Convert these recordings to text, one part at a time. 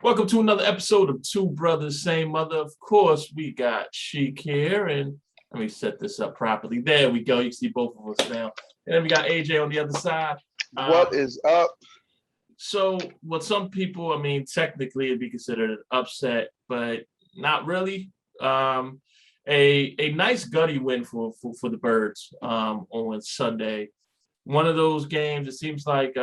Welcome to another episode of Two Brothers, Same Mother. Of course, we got Sheik here, and let me set this up properly. There we go. You can see both of us now. And then we got AJ on the other side. What is up? So, what some people, technically it'd be considered an upset, but not really. A nice gutty win for the Birds on Sunday. One of those games. It seems like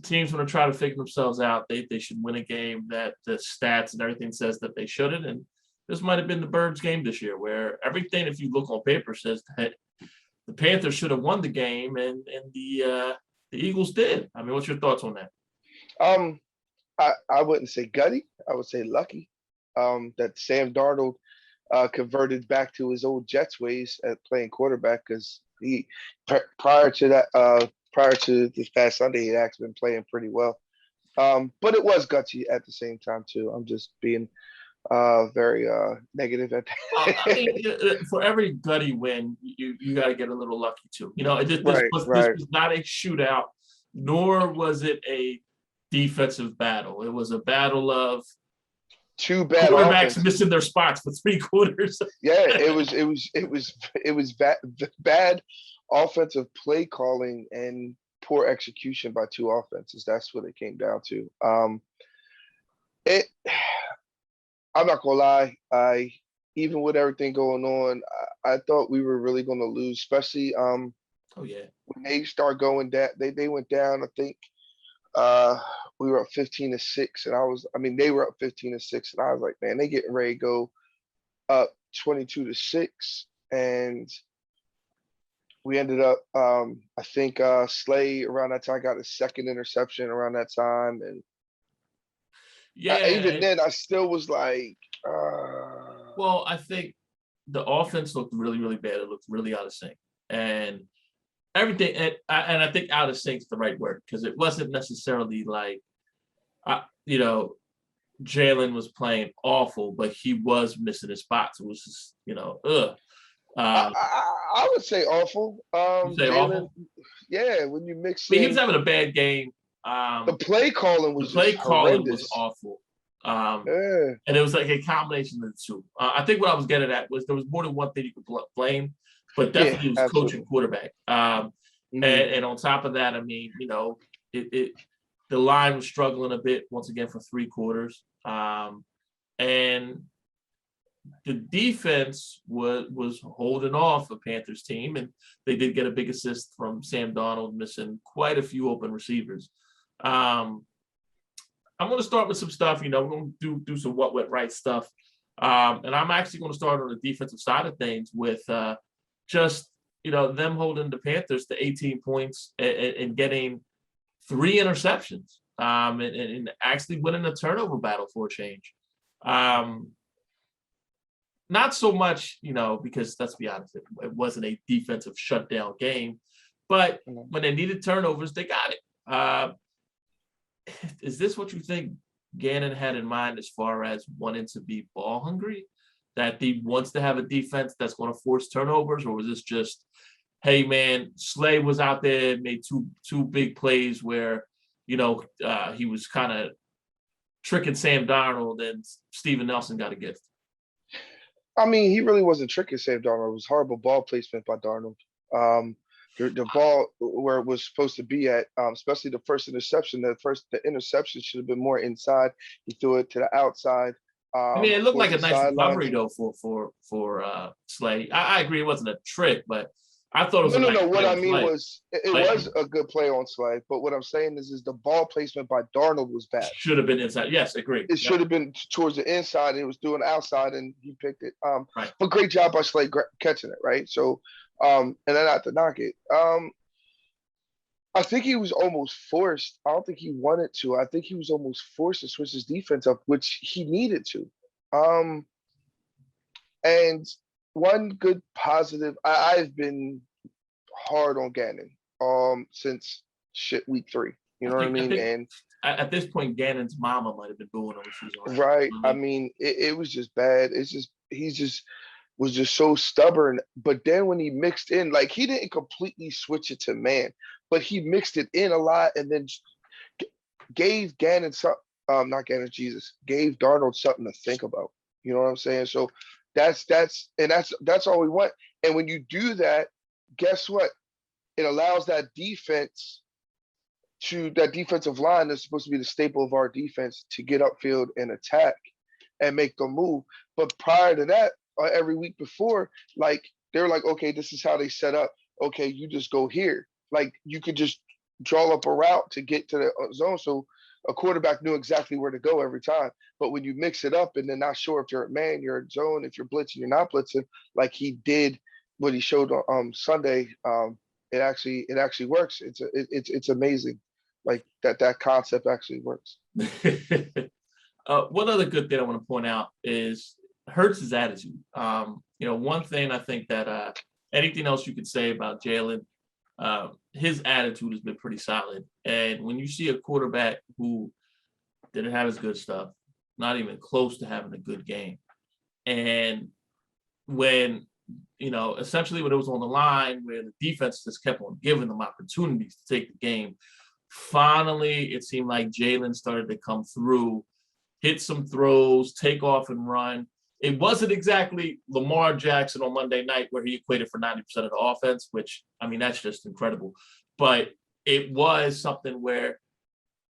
teams want to try to figure themselves out. They should win a game that the stats and everything says that they shouldn't. And this might have been the Birds game this year, where everything, if you look on paper, says that the Panthers should have won the game, and the Eagles did. What's your thoughts on that? I wouldn't say gutty. I would say lucky. That Sam Darnold converted back to his old Jets ways at playing quarterback, because he prior to this past Sunday, he had actually been playing pretty well. But it was gutsy at the same time too. I'm just being very negative at that. For every gutty win, you got to get a little lucky too. This was not a shootout, nor was it a defensive battle. It was a battle of two bad quarterbacks offenses missing their spots for 3 quarters. Yeah, it was bad offensive play calling and poor execution by two offenses. That's what it came down to. I'm not gonna lie. Even with everything going on, I thought we were really gonna lose, especially when they start going down. They went down. I think we were up 15-6, and they were up 15-6, and I was like, man, they getting ready to go up 22-6, and we ended up, I think Slay around that time got his second interception around that time. And even then, I still was like, Well, I think the offense looked really, really bad. It looked really out of sync. And everything, and I think out of sync is the right word, because it wasn't necessarily like, Jalen was playing awful, but he was missing his spots. It was just, ugh. I would say awful. Jalen, yeah, when you mix. He was having a bad game. The play calling was awful. And it was like a combination of the two. I think what I was getting at was there was more than one thing you could blame, but definitely it was coach and quarterback. And on top of that, the line was struggling a bit once again for 3 quarters. And the defense was holding off a Panthers team, and they did get a big assist from Sam Darnold, missing quite a few open receivers. I'm going to start with some stuff. We're going to do some what went right stuff. And I'm actually going to start on the defensive side of things with just them holding the Panthers to 18 points and getting 3 interceptions and actually winning a turnover battle for a change. Not so much, because let's be honest, it wasn't a defensive shutdown game, but when they needed turnovers, they got it. Is this what you think Gannon had in mind as far as wanting to be ball hungry? That he wants to have a defense that's going to force turnovers, or was this just, hey man, Slay was out there, made two big plays where, he was kind of tricking Sam Darnold, and Steven Nelson got a gift? He really wasn't tricking Sam Darnold. It was horrible ball placement by Darnold. The ball where it was supposed to be at, especially the first interception. The interception should have been more inside. He threw it to the outside. It looked like a nice recovery though for Slay. I agree it wasn't a trick, but I thought it was no. What I mean was it was a good play on Slay, but what I'm saying is the ball placement by Darnold was bad. Should have been inside. Yes, agree. It should have been towards the inside, and it was doing outside, and he picked it. But great job by Slay catching it, right? So, and then not to knock it. I think he was almost forced. I don't think he wanted to. I think he was almost forced to switch his defense up, which he needed to. And one good positive, I've been hard on Gannon since week 3. You know what I mean? And at this point, Gannon's mama might have been booing him. Right. It was just bad. He was just so stubborn. But then when he mixed in, like, he didn't completely switch it to man, but he mixed it in a lot, and then gave Gannon gave Darnold something to think about. You know what I'm saying? So that's all we want. And when you do that, guess what? It allows that defensive line that's supposed to be the staple of our defense to get upfield and attack and make them move. But prior to that, every week before, like they're like, okay, this is how they set up. Okay, you just go here. Like you could just draw up a route to get to the zone. So a quarterback knew exactly where to go every time. But when you mix it up and then not sure if you're a man, you're a zone, if you're blitzing, you're not blitzing, like he did what he showed on Sunday, it actually works. It's amazing, like that concept actually works. One other good thing I want to point out is Hurts' attitude. One thing I think that anything else you could say about Jalen, his attitude has been pretty solid. And when you see a quarterback who didn't have his good stuff, not even close to having a good game, and when essentially when it was on the line, where the defense just kept on giving them opportunities to take the game, finally it seemed like Jalen started to come through, hit some throws, take off and run. It wasn't exactly Lamar Jackson on Monday night where he equated for 90% of the offense, which, I mean, that's just incredible. But it was something where,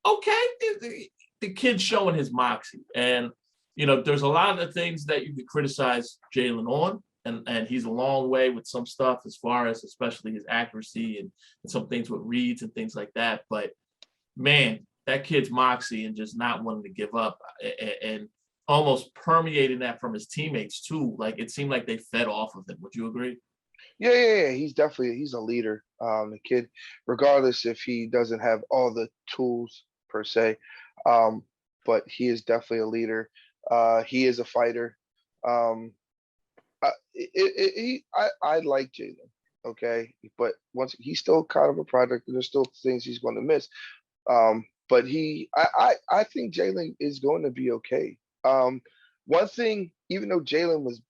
okay, the kid's showing his moxie. And, there's a lot of things that you could criticize Jalen on, and he's a long way with some stuff as far as especially his accuracy and some things with reads and things like that. But, man, that kid's moxie and just not wanting to give up and almost permeating that from his teammates too. Like it seemed like they fed off of him. Would you agree? Yeah. He's a leader. The kid, regardless if he doesn't have all the tools per se, but he is definitely a leader. He is a fighter. I like Jalen. Okay, but once he's still kind of a product, there's still things he's going to miss. But I think Jalen is going to be okay. One thing, even though Jalen was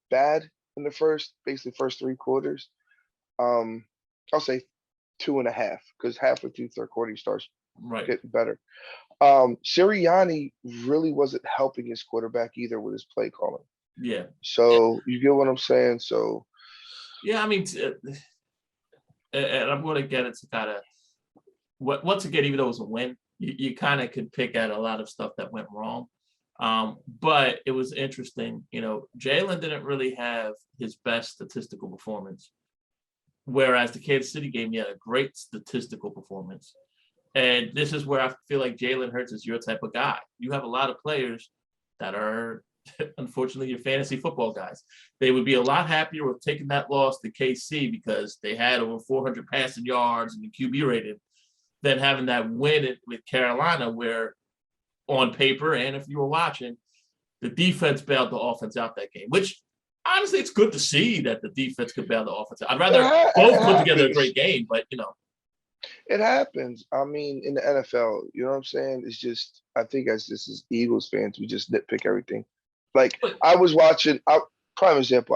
bad in the basically first 3 quarters, I'll say 2.5, because halfway through third quarter he starts getting better. Sirianni really wasn't helping his quarterback either with his play calling. Yeah. So you get what I'm saying? So yeah, I mean, and I'm going to get it to kind of once again, even though it was a win, you kind of could pick at a lot of stuff that went wrong. But it was interesting. Jalen didn't really have his best statistical performance, whereas the Kansas City game, he had a great statistical performance. And this is where I feel like Jalen Hurts is your type of guy. You have a lot of players that are, unfortunately, your fantasy football guys. They would be a lot happier with taking that loss to KC because they had over 400 passing yards and the QB rating than having that win with Carolina, where on paper, and if you were watching, the defense bailed the offense out that game, which honestly, it's good to see that the defense could bail the offense out. I'd rather both put together a great game, but It happens. I mean, in the NFL, you know what I'm saying? It's just, I think as Eagles fans, we just nitpick everything. Like I was watching, prime example,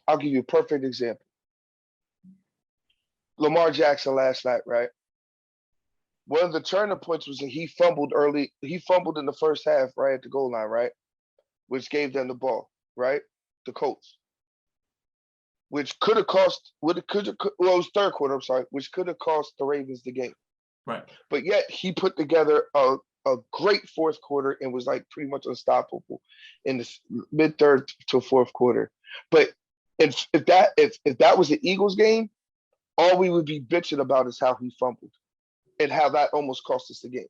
I'll give you a perfect example. Lamar Jackson last night, right? One of the turning points was that he fumbled early. He fumbled in the first half, right at the goal line, right? Which gave them the ball, right? The Colts. Which could have cost, it was third quarter, I'm sorry, which could have cost the Ravens the game. Right. But yet he put together a great fourth quarter and was like pretty much unstoppable in the mid-third to fourth quarter. But if that was the Eagles game, all we would be bitching about is how he fumbled and how that almost cost us the game.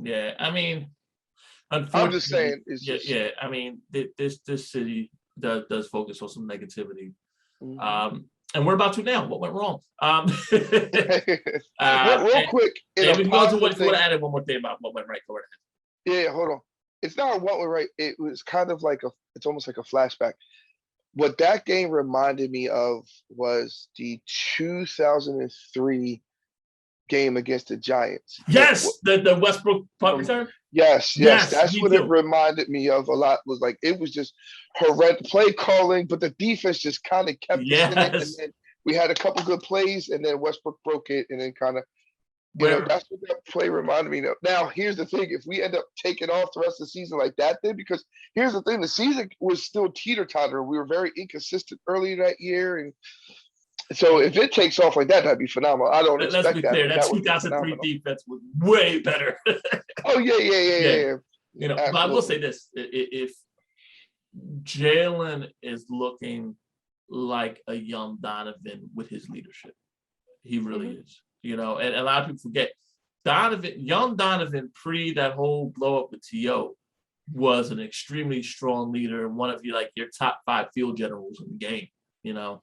Yeah, I mean, unfortunately, I'm just saying. Yeah. I mean, this city does focus on some negativity, and we're about to now. What went wrong? Real quick, we can go to what you want to add one more thing about what went right. Go ahead. Yeah, hold on. It's not what went right. It was kind of like it's almost like a flashback. What that game reminded me of was the 2003 game against the Giants. Yes, the Westbrook punt return. Yes. That's what it reminded me of a lot. Was like it was just horrendous play calling, but the defense just kind of kept us in it. And then we had a couple good plays, and then Westbrook broke it, and then kind of Where that's what that play reminded me of. Now, here's the thing: if we end up taking off the rest of the season like that, then because here's the thing: the season was still teeter-totter. We were very inconsistent earlier that year, and so if it takes off like that, that'd be phenomenal. I don't let's be expect that, clear, but that that would be 2003 phenomenal. defense was way better. Oh yeah. But I will Absolutely. say this: if Jalen is looking like a young Donovan with his leadership, he really is. And a lot of people forget young Donovan, pre that whole blow up with T.O., was an extremely strong leader and one of your top 5 field generals in the game. Yeah,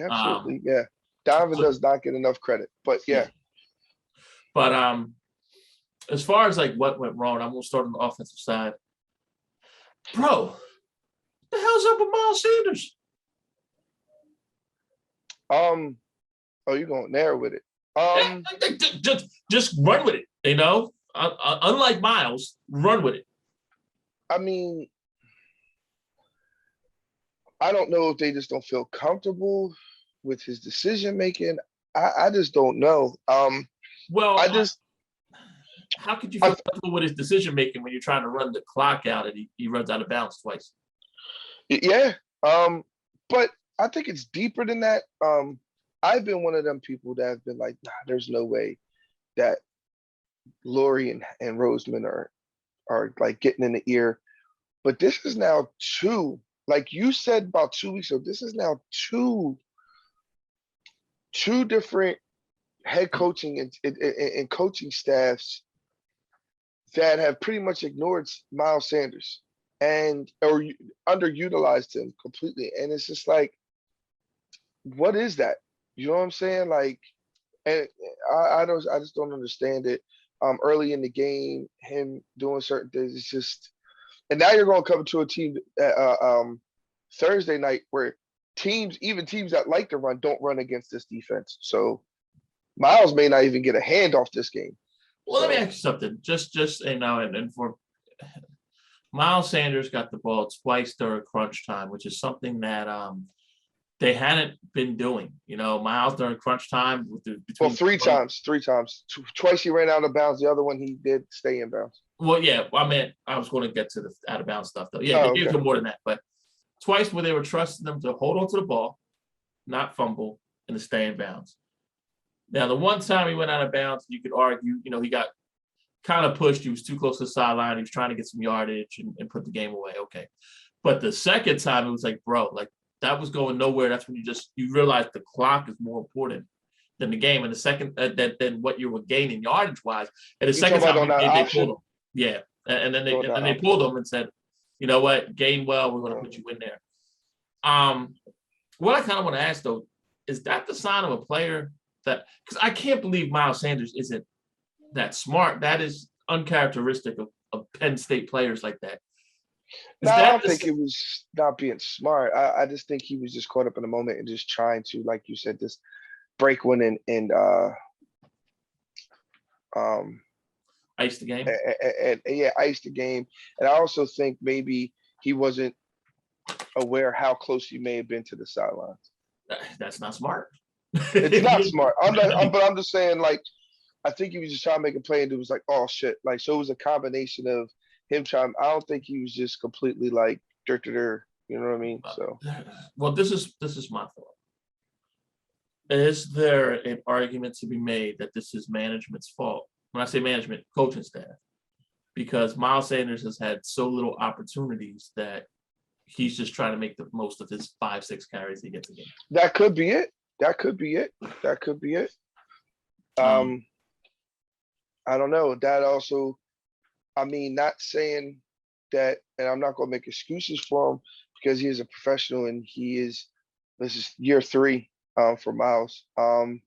absolutely. Yeah. Donovan does not get enough credit, but yeah. But as far as what went wrong, I'm gonna start on the offensive side. Bro, what the hell's up with Miles Sanders? Oh, you're going there with it. Just run with it, unlike Miles, run with it. I mean, I don't know if they just don't feel comfortable with his decision making. I just don't know. Well, I just how could you feel comfortable with his decision making when you're trying to run the clock out and he runs out of bounds twice? Yeah. But I think it's deeper than that. I've been one of them people that have been like, nah, there's no way that Lori and Roseman are like getting in the ear. But this is now two, like you said about 2 weeks ago, this is now two different head coaching and coaching staffs that have pretty much ignored Miles Sanders or underutilized him completely. And it's just like, what is that? You know what I'm saying? Like, and I just don't understand it. Early in the game, him doing certain things, it's just, and now you're going to come to a team Thursday night where even teams that like to run, don't run against this defense. So Miles may not even get a handoff this game. Well, let me ask you something. Just and for Miles Sanders got the ball twice during crunch time, which is something that they hadn't been doing. Miles during crunch time three times. Twice he ran out of bounds. The other one he did stay in bounds. Well, yeah. I mean, I was going to get to the out of bounds stuff though. Yeah, they gave him more than that, but twice where they were trusting them to hold on to the ball, not fumble, and to stay in bounds. Now, the one time he went out of bounds, you could argue, he got kind of pushed. He was too close to the sideline. He was trying to get some yardage and put the game away. Okay. But the second time, it was like, bro, like that was going nowhere. That's when you realize the clock is more important than the game. And the second, than what you were gaining yardage wise. And the second time, they pulled him. Yeah. And then they pulled him and said, you know what, Gainwell, we're going to put you in there. What I kind of want to ask, though, is that the sign of a player that, because I can't believe Miles Sanders isn't that smart. That is uncharacteristic of Penn State players like that. No, I don't think it was not being smart. I just think he was just caught up in the moment and just trying to, like you said, just break one and ice the game. And ice the game. And I also think maybe he wasn't aware how close he may have been to the sidelines. That's not smart. It's not smart. But I'm just saying, like, I think he was just trying to make a play and it was like, oh shit. Like, so it was a combination of him trying. I don't think he was just completely like you know what I mean? So well, this is my thought. Is there an argument to be made that this is management's fault? When I say management, coaching staff, because Miles Sanders has had so little opportunities that he's just trying to make the most of his 5-6 carries he gets a game. That could be it. I don't know. That also, I mean, not saying that, and I'm not going to make excuses for him because he is a professional and this is year 3 for Miles. Or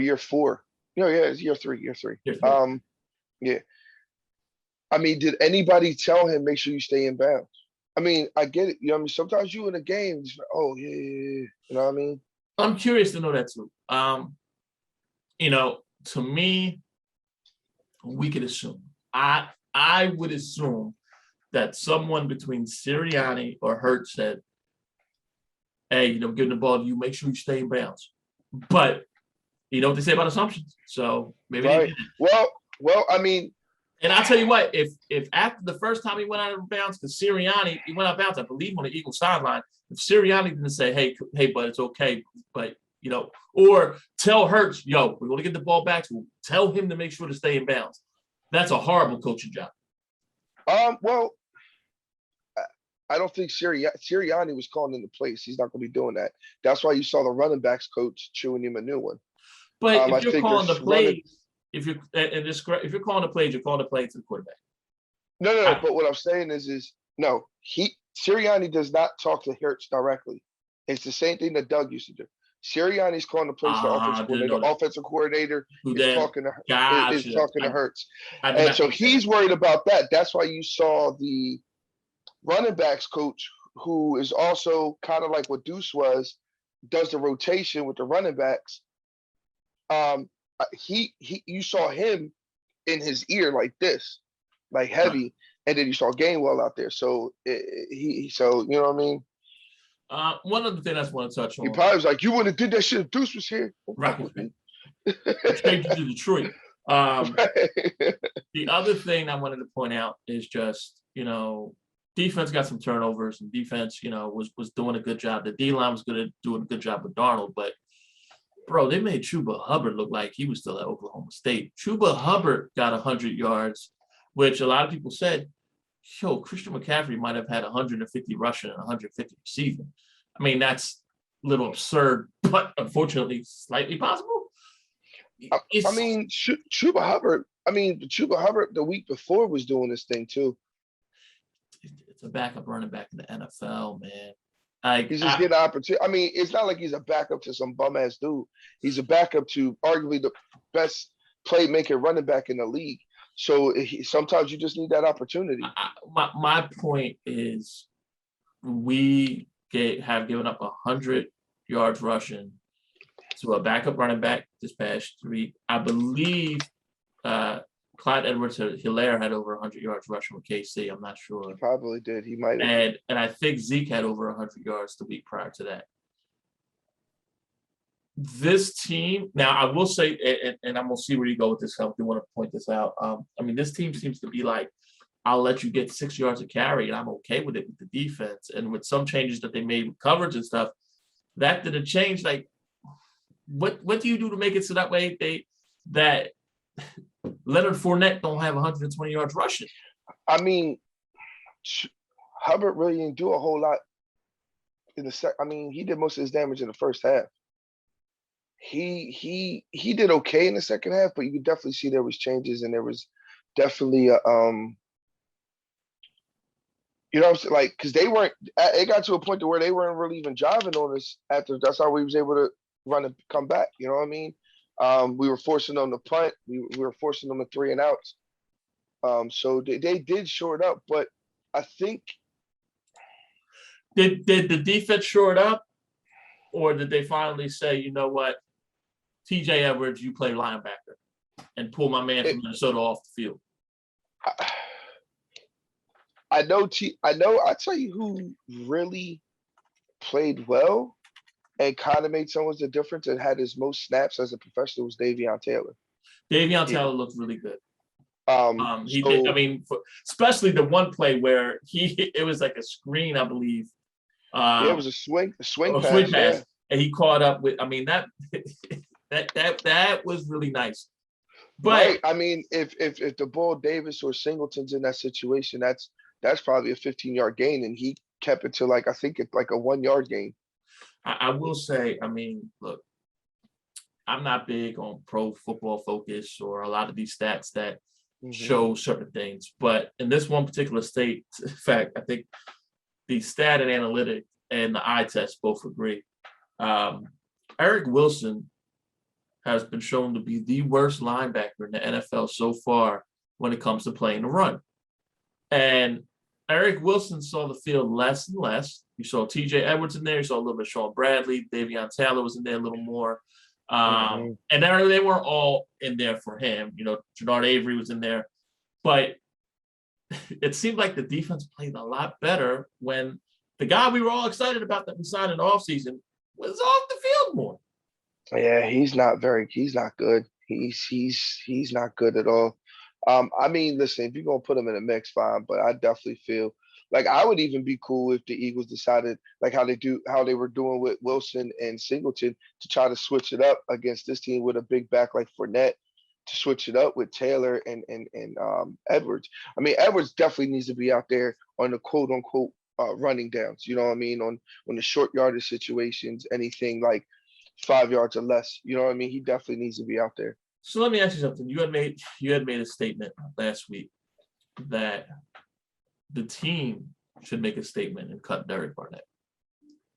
year 4. It's year 3. Yeah. I mean, did anybody tell him, make sure you stay in bounds? I mean, I get it. I mean, sometimes you in a game, just like, oh, yeah. You know what I mean? I'm curious to know that too. To me, we could assume. I would assume that someone between Sirianni or Hurts said, hey, giving the ball to you, make sure you stay in bounds. But you know what they say about assumptions. So maybe right. Well, I mean, and I'll tell you what, if after the first time he went out of bounds, because Sirianni, he went out of bounds, I believe, on the Eagles sideline. If Sirianni didn't say, hey, but it's okay, but you know, or tell Hurts, yo, we're going to get the ball back. So tell him to make sure to stay in bounds. That's a horrible coaching job. Well, I don't think Sirianni was calling in the plays. He's not going to be doing that. That's why you saw the running backs coach chewing him a new one. But if you're calling the plays, if you're calling the plays, you're calling the plays to the quarterback. No. But what I'm saying is no. Sirianni does not talk to Hurts directly. It's the same thing that Doug used to do. Sirianni's calling the plays to offensive coordinator. The offensive coordinator is talking to Hurts, and so he's worried about that. That's why you saw the running backs coach, who is also kind of like what Deuce was, does the rotation with the running backs. You saw him in his ear like this, like heavy, and then you saw Gainwell out there. So so you know what I mean. One other thing I just want to touch on. He probably was like, "You wouldn't have did that shit if Deuce was here." Right. Straight to Detroit. The other thing I wanted to point out is just, you know, defense got some turnovers, and defense, you know, was doing a good job. The D-line was doing a good job with Darnold, but bro, they made Chuba Hubbard look like he was still at Oklahoma State. Chuba Hubbard got 100 yards, which a lot of people said, yo, Christian McCaffrey might have had 150 rushing and 150 receiving. I mean, that's a little absurd, but unfortunately slightly possible. I mean, Chuba Hubbard, the week before was doing this thing too. It's a backup running back in the NFL, man. He's just getting an opportunity. I mean, it's not like he's a backup to some bum ass dude. He's a backup to arguably the best playmaker running back in the league. So sometimes you just need that opportunity. My point is, we have given up 100 yards rushing to a backup running back this past week. I believe Clyde Edwards-Helaire had over 100 yards rushing with KC. I'm not sure. He probably did. He might have. And I think Zeke had over 100 yards the week prior to that. This team, now I will say, and I'm going to see where you go with this. I do want to point this out. I mean, this team seems to be like, I'll let you get 6 yards of carry, and I'm okay with it with the defense. And with some changes that they made with coverage and stuff, that didn't change. Like, what do you do to make it so that way that Leonard Fournette don't have 120 yards rushing? I mean, Hubbard really didn't do a whole lot in the I mean, he did most of his damage in the first half. He did okay in the second half, but you could definitely see there was changes, and there was definitely you know, like, because it got to a point to where they weren't really even driving on us after. That's how we was able to run and come back. You know what I mean? We were forcing them to punt. We were forcing them to 3 and outs. So they did shore it up, but I think did the defense shore it up, or did they finally say, you know what, TJ Edwards, you play linebacker, and pull my man from Minnesota off the field? I I'll tell you who really played well and kind of made some of the difference and had his most snaps as a professional was Davion Taylor. Davion Taylor looked really good. He did. I mean, especially the one play where it was like a screen, I believe. It was a swing pass, yeah. And he caught up with. I mean, that was really nice. But right. I mean, if the ball Davis or Singleton's in that situation, that's probably a 15-yard gain, and he kept it to I think it's like a 1-yard gain. I will say, I mean, look, I'm not big on Pro Football Focus or a lot of these stats that show certain things, but in this one particular fact, I think the stat and analytic and the eye test both agree. Eric Wilson has been shown to be the worst linebacker in the NFL so far when it comes to playing the run. And Eric Wilson saw the field less and less. You saw TJ Edwards in there. You saw a little bit of Sean Bradley. Davion Taylor was in there a little more. And they weren't all in there for him. You know, Jannard Avery was in there. But it seemed like the defense played a lot better when the guy we were all excited about that we signed in the offseason was off the field more. Yeah, he's not good. He's not good at all. I mean, listen, if you're gonna put him in a mix, fine, but I definitely feel like I would even be cool if the Eagles decided like how they were doing with Wilson and Singleton to try to switch it up against this team with a big back like Fournette to switch it up with Taylor and Edwards. I mean, Edwards definitely needs to be out there on the quote unquote running downs. You know what I mean? On the short yardage situations, anything like 5 yards or less. You know what I mean? He definitely needs to be out there. So let me ask you something. You had made a statement last week that the team should make a statement and cut Derek Barnett.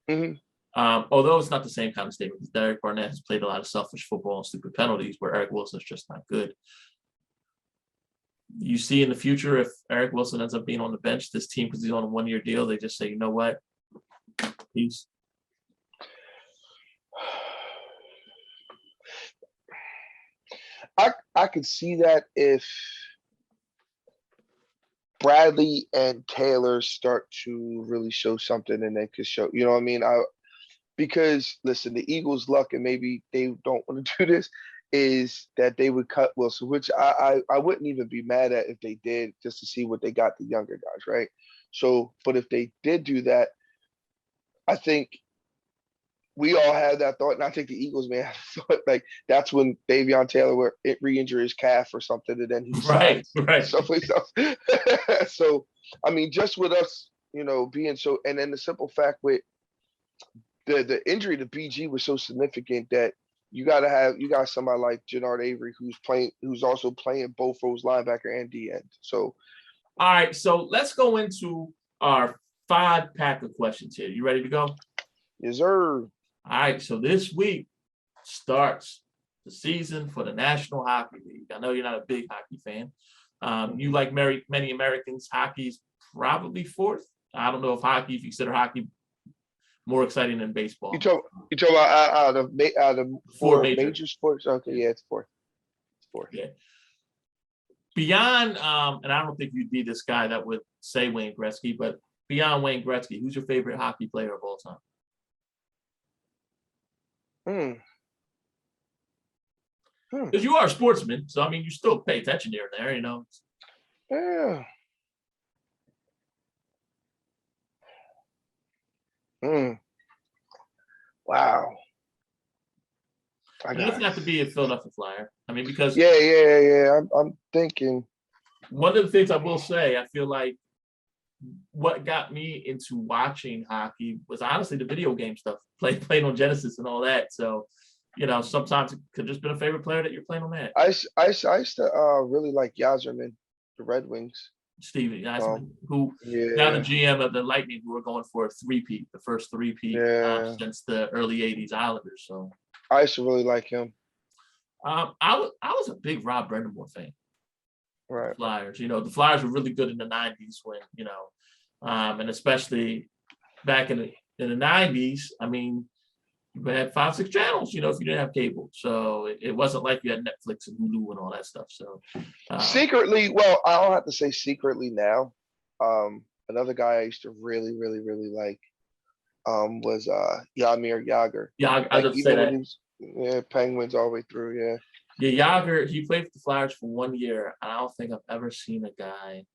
hmm Although it's not the same kind of statement, because Derek Barnett has played a lot of selfish football and stupid penalties where Eric Wilson's just not good. You see in the future, if Eric Wilson ends up being on the bench, this team, because he's on a 1-year deal, they just say, you know what? Peace. I could see that if Bradley and Taylor start to really show something and they could show, you know what I mean? Because listen, the Eagles' luck, and maybe they don't want to do this, is that they would cut Wilson, which I wouldn't even be mad at if they did, just to see what they got the younger guys, right? So, but if they did do that, I think we all had that thought, and I think the Eagles may have thought like that's when Davion Taylor would re-injure his calf or something, and then he Right, decides right. someplace else. So, I mean, just with us, being so, and then the simple fact with the injury to BG was so significant that you got somebody like Jannard Avery who's also playing both roles, linebacker and D end. So, all right, so let's go into our 5-pack of questions here. You ready to go? yes, sir. All right, so this week starts the season for the National Hockey League. I know you're not a big hockey fan. You like many Americans, hockey's probably fourth. I don't know if you consider hockey more exciting than baseball. You talk about out of four major sports. Okay, yeah, it's fourth. It's fourth. Yeah. Beyond, and I don't think you'd be this guy that would say Wayne Gretzky, but beyond Wayne Gretzky, who's your favorite hockey player of all time? Because you are a sportsman, so I mean, you still pay attention here and there, Yeah. Wow. It doesn't have to be a Philadelphia Flyer. I mean, because yeah. I'm thinking. One of the things I will say, I feel like what got me into watching hockey was honestly the video game stuff, playing on Genesis and all that. So, sometimes it could just been a favorite player that you're playing on that. I used to really like Yzerman, the Red Wings. Steven Yzerman, who now the GM of the Lightning, who are going for a three-peat, the first three-peat since the early '80s Islanders. So I used to really like him. I was a big Rob Brind'Amour fan. Right. Flyers, the Flyers were really good in the '90s when and especially back in the '90s. I mean, you had 5-6 channels, if you didn't have cable. So it wasn't like you had Netflix and Hulu and all that stuff. So secretly, well, I don't have to say secretly now. Another guy I used to really, really, really like was Jaromir Jagr. Yeah, I just say that. Penguins all the way through. Yeah. Yeah, Jagr, he played for the Flyers for 1 year. I don't think I've ever seen a guy.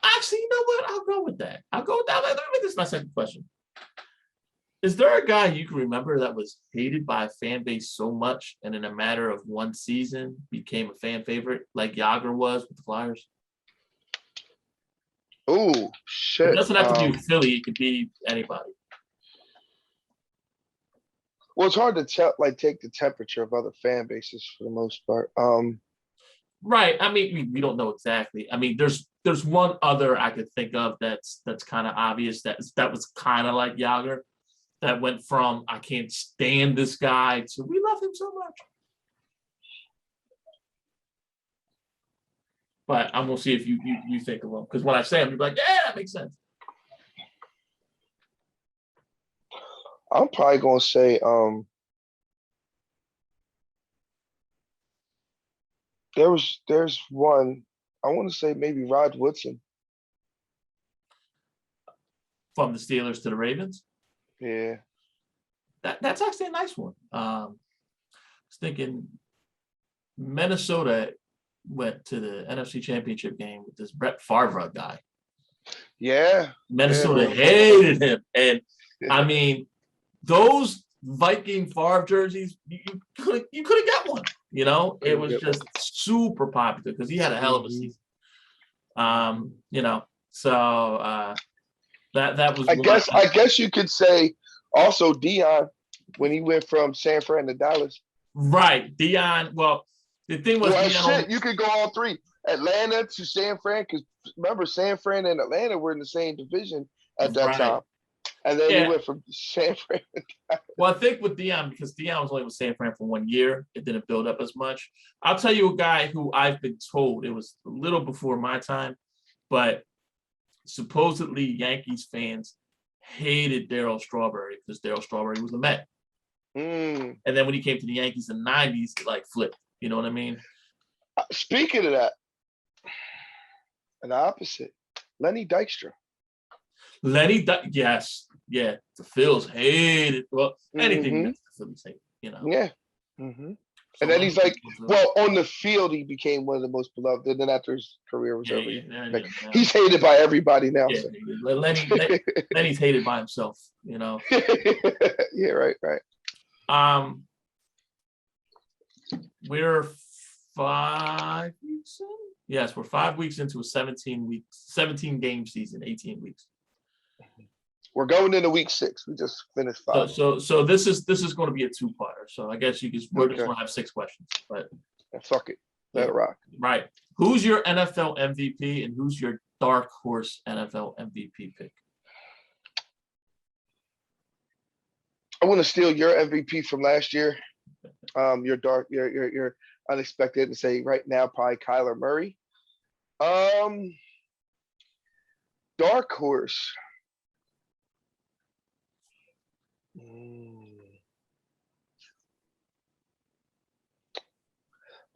Actually, you know what? I'll go with that. Let me make this my second question. Is there a guy you can remember that was hated by a fan base so much and in a matter of one season became a fan favorite like Jagr was with the Flyers? Oh, shit. It doesn't have to be Philly. It could be anybody. Well, it's hard to take the temperature of other fan bases for the most part. Right. I mean, we don't know exactly. I mean, there's one other I could think of that's kind of obvious that was kind of like Jagr, that went from I can't stand this guy to we love him so much. But I'm gonna see if you think of him, because when I say him, you'll be like, yeah, that makes sense. I'm probably gonna say there's one, I want to say maybe Rod Woodson. From the Steelers to the Ravens? Yeah. That's actually a nice one. was thinking Minnesota went to the NFC Championship game with this Brett Favre guy. Yeah. Minnesota hated him. And I mean, those Viking Favre jerseys, you could have got one. You know, it was just super popular because he had a hell of a season. You know, so that was. I guess you could say also Deion when he went from San Fran to Dallas. Right, Deion. Well, the thing was, you could go all three: Atlanta to San Fran. Because remember, San Fran and Atlanta were in the same division at that time, and then he went from San Fran. Well, I think with Deion, because Deion was only with San Fran for 1 year, it didn't build up as much. I'll tell you a guy who I've been told, it was a little before my time, but supposedly Yankees fans hated Darryl Strawberry because Darryl Strawberry was a Met. And then when he came to the Yankees in the 90s, it like flipped. You know what I mean? Speaking of that, an opposite, Lenny Dykstra. Yes. Yeah. The Phils hated, well, anything that the Phillies hate, you know? Yeah. So and then he's like, well, on the field, he became one of the most beloved. And then after his career was over, he's hated by everybody now. Yeah, so. Lenny's hated by himself, you know? Yeah, right. We're 5 weeks in? Yes, we're 5 weeks into a 17 game season, 18 weeks. We're going into week 6. We just finished 5. So this is going to be a 2-parter. So I guess we're just going to have 6 questions. But fuck it, let it rock. Right. Who's your NFL MVP and who's your dark horse NFL MVP pick? I want to steal your MVP from last year. Your unexpected, and say right now probably Kyler Murray. Dark horse.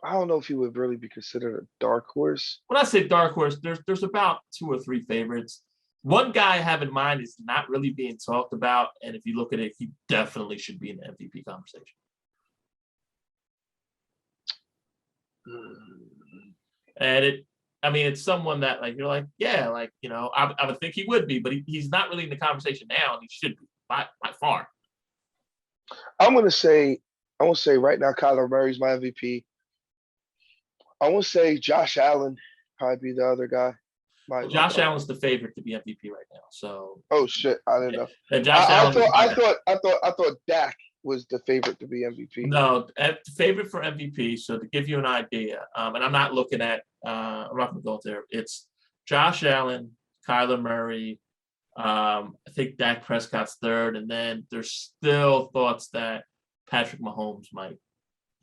I don't know if he would really be considered a dark horse. When I say dark horse, there's about 2 or 3 favorites. One guy I have in mind is not really being talked about, and if you look at it, he definitely should be in the MVP conversation. And it's someone that like you're like, yeah, like, you know, I would think he would be, but he's not really in the conversation now, and he should be by far. I want to say right now, Kyler Murray's my MVP. I want to say Josh Allen probably be the other guy. Josh Allen's the favorite to be MVP right now. So. Oh shit! I didn't know. And I thought Dak was the favorite to be MVP. No, favorite for MVP. So to give you an idea, and I'm not looking at. I'm not going to go there. It's Josh Allen, Kyler Murray. I think Dak Prescott's third, and then there's still thoughts that Patrick Mahomes might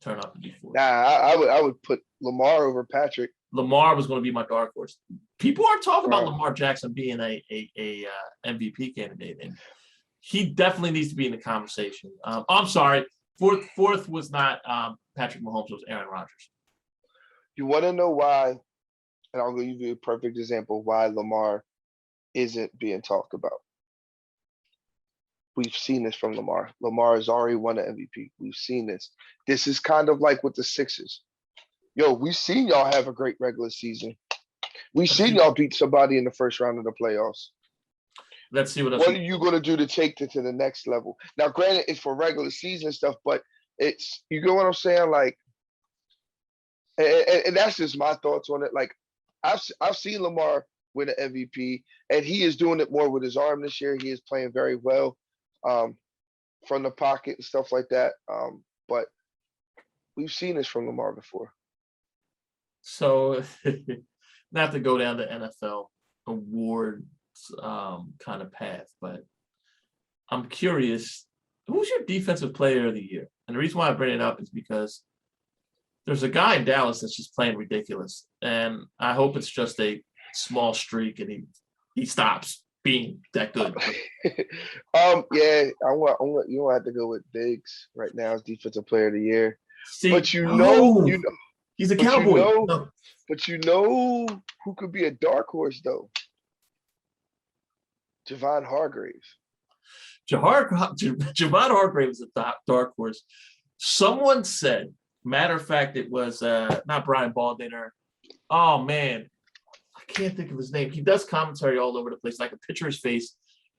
turn out to be fourth. Nah, I would put Lamar over Patrick. Lamar was going to be my dark horse. People are talking about Lamar Jackson being a MVP candidate, and he definitely needs to be in the conversation. I'm sorry, fourth was not Patrick Mahomes. It was Aaron Rodgers. You want to know why? And I'll give you a perfect example why Lamar isn't being talked about. We've seen this from Lamar. Lamar has already won an MVP. We've seen this. This is kind of like with the Sixers. Yo, we've seen y'all have a great regular season. We've seen y'all beat somebody in the first round of the playoffs. Let's see what are you going to do to take it to the next level? Now, granted, it's for regular season stuff, but it's, you get what I'm saying? Like, and that's just my thoughts on it. Like, I've seen Lamar win an MVP, and he is doing it more with his arm this year. He is playing very well from the pocket and stuff like that. But we've seen this from Lamar before. So, not to go down the NFL awards kind of path, but I'm curious, who's your defensive player of the year? And the reason why I bring it up is because there's a guy in Dallas that's just playing ridiculous, and I hope it's just a small streak and he stops being that good. Yeah, you don't have to go with Diggs right now as defensive player of the year. See, but you know he's a Cowboy. But you know who could be a dark horse though? Javon Hargrave. Javon Hargrave is a dark horse Someone said, matter of fact, it was not Brian Baldiner. Oh man, I can't think of his name. He does commentary all over the place, like a picture of his face.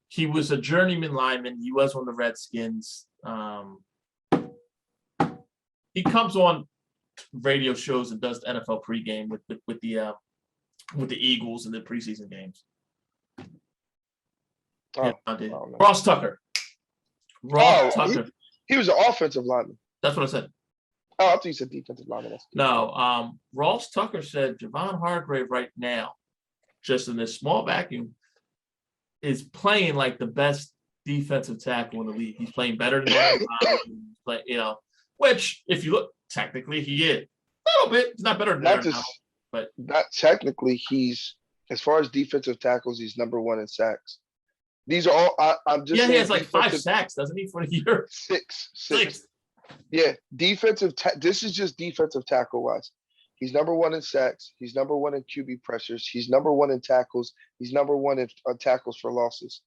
He was a journeyman lineman. He was on the Redskins. He comes on radio shows and does the NFL pregame with the Eagles in the preseason games. Ross Tucker. Tucker. He was an offensive lineman. That's what I said. Oh, I thought you said defensive lineman. No, Ross Tucker said Javon Hargrave right now, just in this small vacuum, is playing like the best defensive tackle in the league. He's playing better than which if you look, technically he is. A little bit. He's not better than that, but not technically. He's, as far as defensive tackles, he's number one in sacks. These are all. I'm just. Yeah, he has like 5 sacks, doesn't he, for the year? Six. Yeah, defensive. This is just defensive tackle wise. He's number one in sacks. He's number one in QB pressures. He's number one in tackles. He's number one in tackles for losses.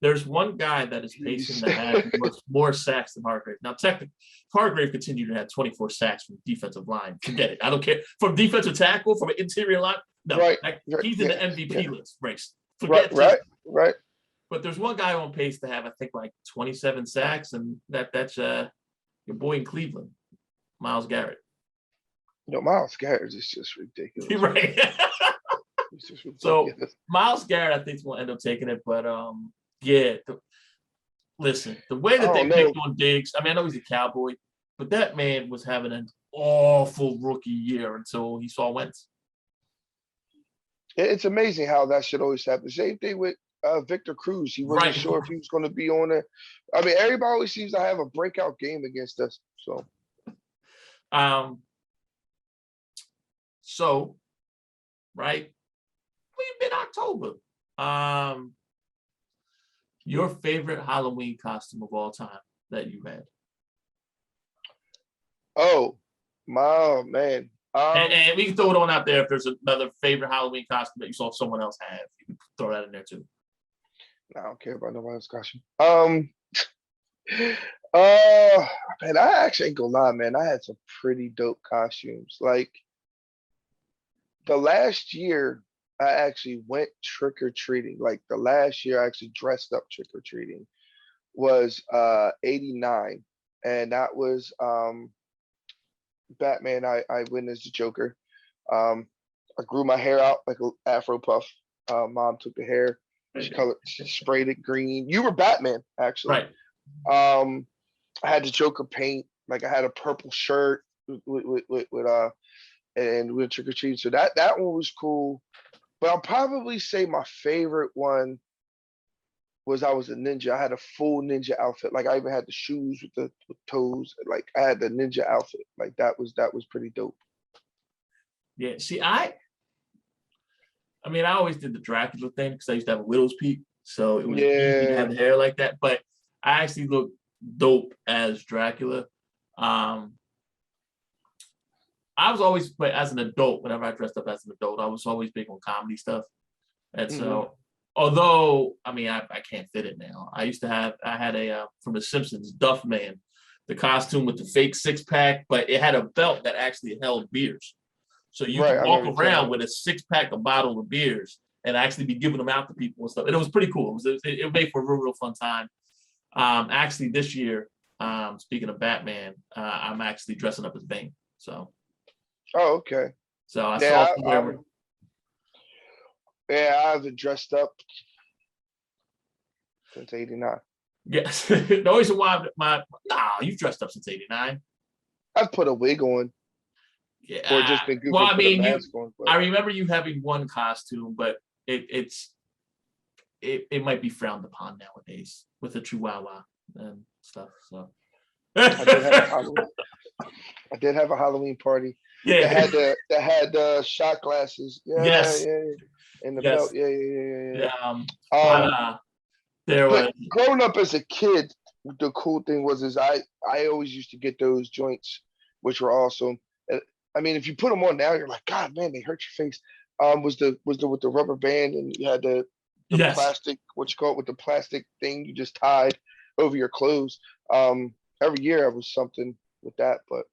There's one guy that is pacing to have more sacks than Hargrave. Now, technically, Hargrave continued to have 24 sacks from defensive line. Forget it. I don't care. From defensive tackle, from an interior line, no. Right. He's in the MVP list race. Right. But there's one guy on pace to have, I think, like 27 sacks, and that's your boy in Cleveland, Myles Garrett. No, Myles Garrett is just ridiculous. Right. So Myles Garrett, I think, is going to end up taking it, but yeah. Listen, the way that they picked on Diggs, I mean, I know he's a Cowboy, but that man was having an awful rookie year until he saw Wentz. It's amazing how that should always happen. Same thing with Victor Cruz. He wasn't sure if he was going to be on it. I mean, everybody always seems to have a breakout game against us. So, right, we've been October. Your favorite Halloween costume of all time that you had? Oh, my man. And we can throw it on out there if there's another favorite Halloween costume that you saw someone else have. You can throw that in there too. I don't care about nobody's costume. Man, I actually ain't gonna lie, man. I had some pretty dope costumes. Like the last year, I actually went trick-or-treating. Like the last year I actually dressed up trick-or-treating was 89. And that was Batman. I went as the Joker. I grew my hair out like an Afro puff. Mom took the hair, she sprayed it green. You were Batman, actually. Right. I had the Joker paint. Like I had a purple shirt with and we went trick-or-treating. So that one was cool. But I'll probably say my favorite one was I was a ninja. I had a full ninja outfit. Like I even had the shoes with the toes. Like I had the ninja outfit. Like that was pretty dope. Yeah. See, I mean, I always did the Dracula thing because I used to have a widow's peak, so it was easy to have the hair like that. But I actually looked dope as Dracula. I was always, but as an adult, whenever I dressed up as an adult, I was always big on comedy stuff. And so, although, I mean, I can't fit it now. I had a, from The Simpsons, Duff Man, the costume with the fake 6-pack, but it had a belt that actually held beers. So you could walk around with a 6-pack of bottle of beers and actually be giving them out to people and stuff. And it was pretty cool. It made for a real fun time. Actually, this year, speaking of Batman, I'm actually dressing up as Bane. So. Oh, okay. So I saw somewhere. I haven't dressed up since '89. Yes. The reason why you've dressed up since '89. I've put a wig on. Yeah. Or just been goofy. Well, I mean, on, I remember you having one costume, but it might be frowned upon nowadays with the Chihuahua and stuff. So I did have a Halloween party. Yeah. That had the shot glasses. Yeah, yes. Yeah. And the belt. Yeah. There was growing up as a kid, the cool thing was I always used to get those joints, which were awesome. I mean, if you put them on now, you're like, God, man, they hurt your face. Was the with the rubber band, and you had the plastic, what you call it, with the plastic thing you just tied over your clothes. every year it was something with that, but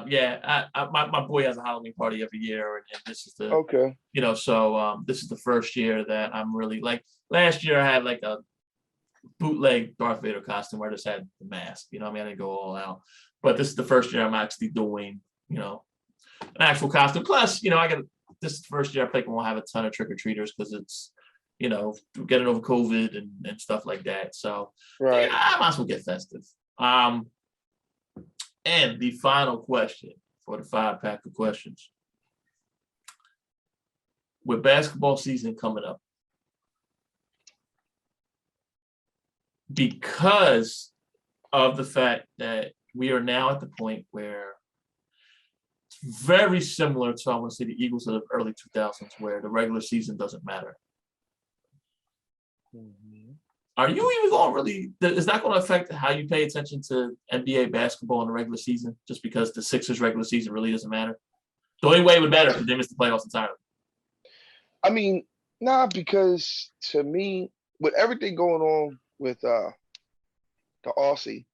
yeah, my boy has a Halloween party every year, and this is the okay. so this is the first year that I'm really like. Last year I had like a bootleg Darth Vader costume where I just had the mask. You know, what I mean, I didn't go all out, but this is the first year I'm actually doing an actual costume. Plus, this is the first year I think we'll have a ton of trick or treaters because it's getting over COVID and stuff like that. So Right. yeah, I might as well get festive. And the final question for the 5-pack of questions. With basketball season coming up, because of the fact that we are now at the point where it's very similar to, I want to say, the Eagles of the early 2000s, where the regular season doesn't matter. Mm-hmm. Are you even going to really, is that going to affect how you pay attention to NBA basketball in the regular season, just because the Sixers regular season really doesn't matter? The only way it would matter if they missed the playoffs entirely. I mean, nah, because to me, with everything going on with the Aussie,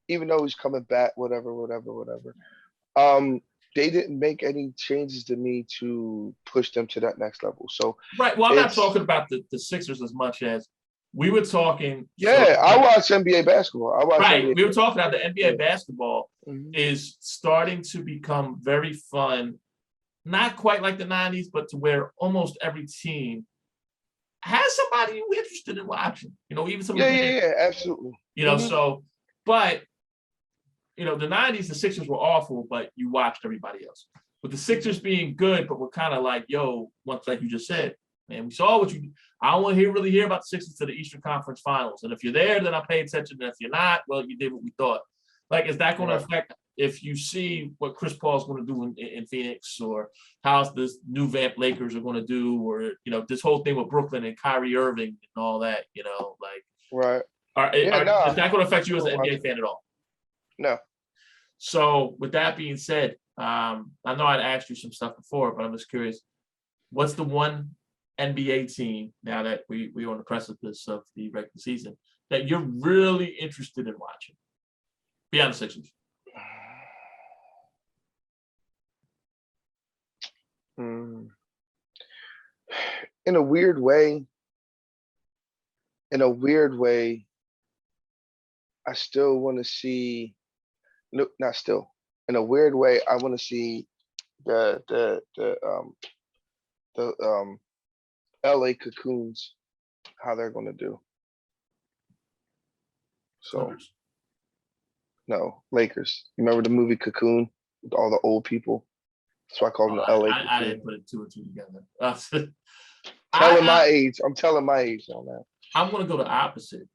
even though he's coming back, whatever, they didn't make any changes to me to push them to that next level. So right. Well, I'm not talking about the Sixers as much as we were talking. Yeah, I watch NBA basketball. NBA we were talking about the NBA basketball is starting to become very fun. Not quite like the 90s, but to where almost every team has somebody you're interested in watching. Even some. Yeah, absolutely. So, but the 90s, the Sixers were awful, but you watched everybody else. With the Sixers being good, but we're kind of like, once like you just said, man, we saw what you. I don't want to really hear about the Sixers to the Eastern Conference Finals. And if you're there, then I pay attention. And if you're not, well, you did what we thought. Like, is that going to affect if you see what Chris Paul's going to do in Phoenix, or how this new vamp Lakers are going to do, or this whole thing with Brooklyn and Kyrie Irving and all that, Right. Is that going to affect you as an NBA fan at all? No. So with that being said, I know I'd asked you some stuff before, but I'm just curious, what's the one NBA team, now that we're on the precipice of the regular season, that you're really interested in watching beyond the Sixers? In a weird way, I still want to see. No, not still. In a weird way, I want to see the LA Cocoons, how they're going to do. So, no, Lakers. You remember the movie Cocoon with all the old people? That's why I call them the LA Cocoons. I didn't put it two and two together. I'm telling my age on that. I'm going to go the opposite.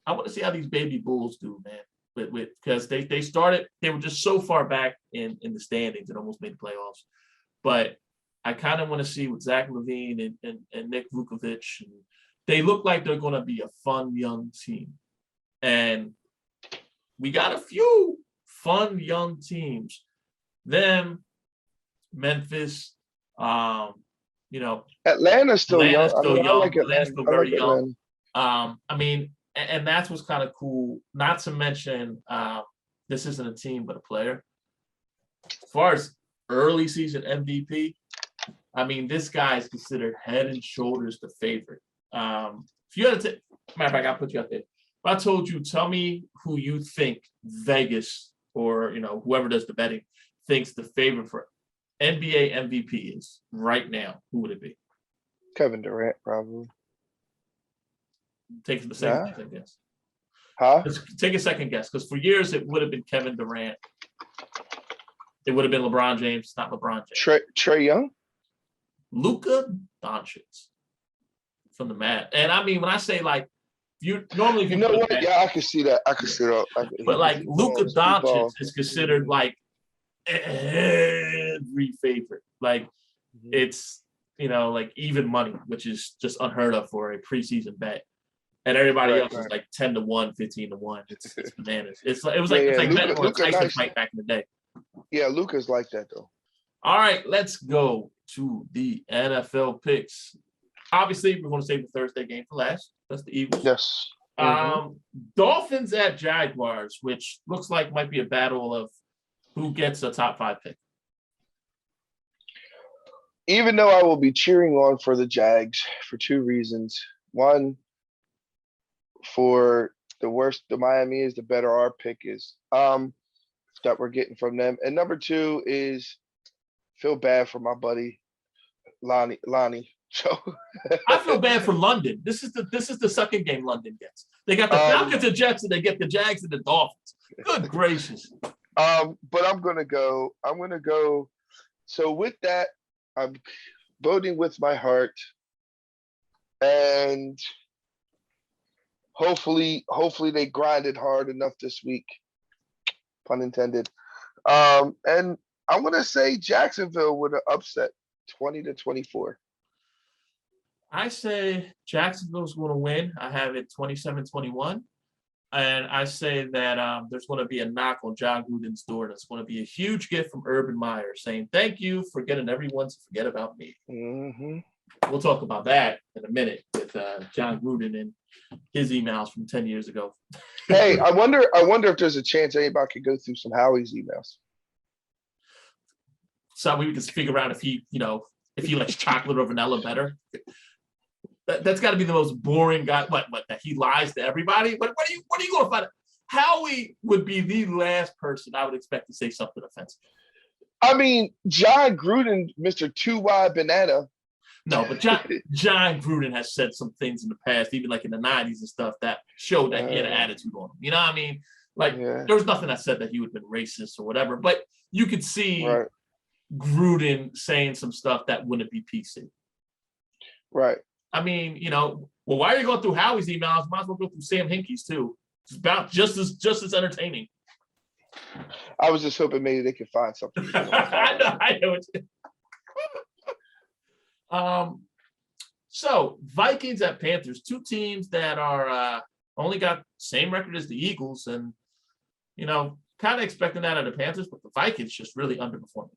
I want to see how these baby Bulls do, man. Because they started, they were just so far back in the standings and almost made the playoffs. But I kind of want to see with Zach LaVine and Nick Vukovic. And they look like they're going to be a fun young team. And we got a few fun young teams. Them, Memphis, Atlanta's still young. I like Atlanta's still very young. And that's what's kind of cool. Not to mention, this isn't a team but a player. As far as early season MVP, this guy is considered head and shoulders the favorite. If you had to, matter of fact, I'll put you out there. If I told you, tell me who you think Vegas or whoever does the betting thinks the favorite for NBA MVP is right now, who would it be? Kevin Durant, probably. Take the second guess. Huh? Take a second guess, because for years it would have been Kevin Durant. It would have been LeBron James, not LeBron James. Trae Young? Luka Doncic from the Mavs. And when I say like, you normally you know what? Yeah, I can see that. But like Luka Doncic is considered like every favorite. Like it's like even money, which is just unheard of for a preseason bet. And everybody else is like 10-1, 15-1. It's bananas. It was like betting on a Tyson fight back in the day. Yeah, Luka's like that though. All right, let's go to the NFL picks. Obviously, we're going to save the Thursday game for last. That's the Eagles. Yes. Dolphins at Jaguars, which looks like might be a battle of who gets a top 5 pick. Even though I will be cheering on for the Jags for 2 reasons. One, for the worse the Miami is, the better our pick is that we're getting from them. And number 2 is feel bad for my buddy Lonnie. So I feel bad for London. This is the second game London gets. They got the Falcons and Jets, and they get the Jags and the Dolphins. Good gracious. But I'm gonna go. So with that, I'm voting with my heart, and hopefully they grinded hard enough this week, pun intended. And I'm gonna say Jacksonville with an upset, 20-24. I say Jacksonville's going to win. I have it 27-21. And I say that there's going to be a knock on John Gruden's door. That's going to be a huge gift from Urban Meyer saying, thank you for getting everyone to forget about me. We'll talk about that in a minute with John Gruden and his emails from 10 years ago. Hey, I wonder if there's a chance anybody could go through some Howie's emails. So we can figure out if he likes chocolate or vanilla better. That's got to be the most boring guy. What? That he lies to everybody? What are you going to find out? Howie would be the last person I would expect to say something offensive. I mean, John Gruden, Mr. 2Y Banana. No, but John Gruden has said some things in the past, even like in the 90s and stuff, that showed that he had an attitude on him. You know what I mean? Like, there was nothing that said that he would have been racist or whatever, but you could see Gruden saying some stuff that wouldn't be PC. Right. I mean, why are you going through Howie's emails? Might as well go through Sam Hinkie's too. It's about just as entertaining. I was just hoping maybe they could find something. I know So Vikings at Panthers, 2 teams that are only got same record as the Eagles, and kind of expecting that out of the Panthers, but the Vikings just really underperforming.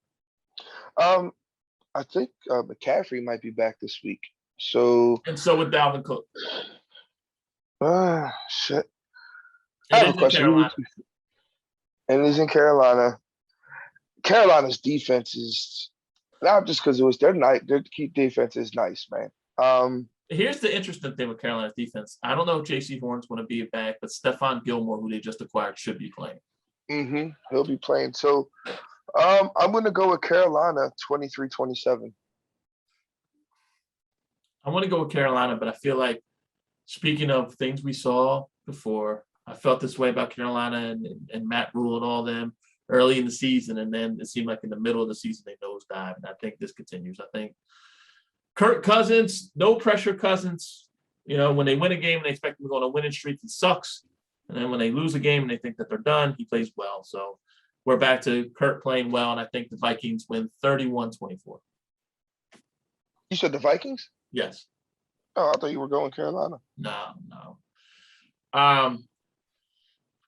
I think McCaffrey might be back this week. So with Dalvin Cook. Shit. I have a question. And he's in Carolina. Carolina's defense is not just because it was their night. Their key defense is nice, man. Here's the interesting thing with Carolina's defense. I don't know if J.C. Horn's going to be back, but Stephon Gilmore, who they just acquired, should be playing. He'll be playing. So I'm going to go with Carolina 23-27. I want to go with Carolina, but I feel like, speaking of things we saw before, I felt this way about Carolina and Matt Rule and all them early in the season, and then it seemed like in the middle of the season they nosedive, and I think this continues. I think Kirk Cousins, no pressure Cousins, when they win a game and they expect them to go on a winning streak, he sucks. And then when they lose a game and they think that they're done, he plays well. So we're back to Kirk playing well, and I think the Vikings win 31-24. You said the Vikings? Yes. Oh, I thought you were going Carolina. No.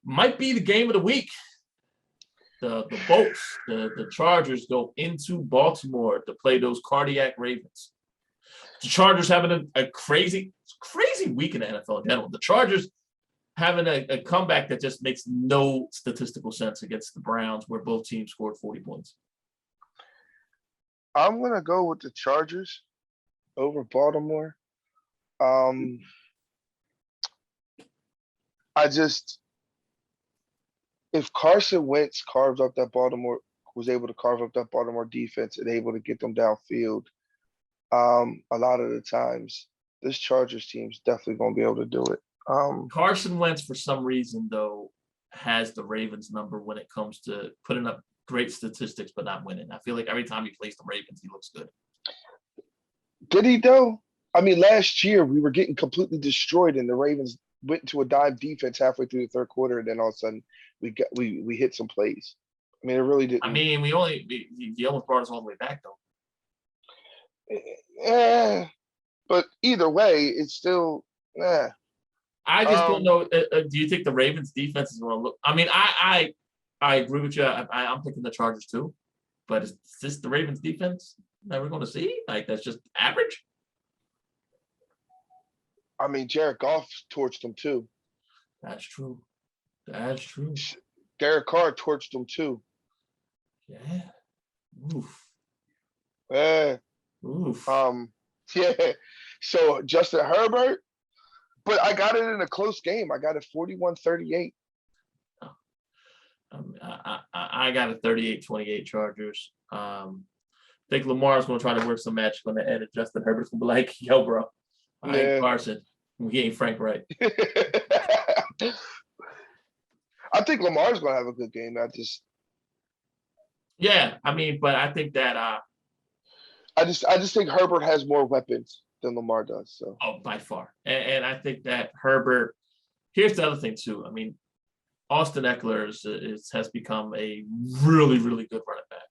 Might be the game of the week. The Bolts, the Chargers go into Baltimore to play those cardiac Ravens. The Chargers having a crazy week in the NFL in general. The Chargers having a comeback that just makes no statistical sense against the Browns, where both teams scored 40 points. I'm going to go with the Chargers over Baltimore. If Carson Wentz was able to carve up that Baltimore defense and able to get them downfield, a lot of the times, this Chargers team's definitely going to be able to do it. Carson Wentz, for some reason, though, has the Ravens number when it comes to putting up great statistics but not winning. I feel like every time he plays the Ravens, he looks good. Did he, though? I mean, last year we were getting completely destroyed, and the Ravens went into a dime defense halfway through the third quarter, and then all of a sudden we hit some plays. I mean, it really didn't. I mean, he almost brought us all the way back, though. Yeah, but either way, it's still. I just don't know. Do you think the Ravens defense is going to look? I mean, I agree with you. I'm picking the Chargers too, but is this the Ravens defense that we're going to see? Like, that's just average? I mean, Jared Goff torched them too. That's true. That's true. Derek Carr torched him too. Yeah. Oof. Yeah. Oof. Yeah. So Justin Herbert, but I got it in a close game. I got it 41-38. I got a 38-28 Chargers. I think Lamar's going to try to work some magic on the end, and Justin Herbert's going to be like, yo, bro, I ain't Carson. We ain't Frank Wright. I think Lamar's going to have a good game. Yeah, I mean, but I think that I just think Herbert has more weapons than Lamar does. So by far. And I think that Herbert, here's the other thing too. I mean, Austin Eckler has become a really, really good running back.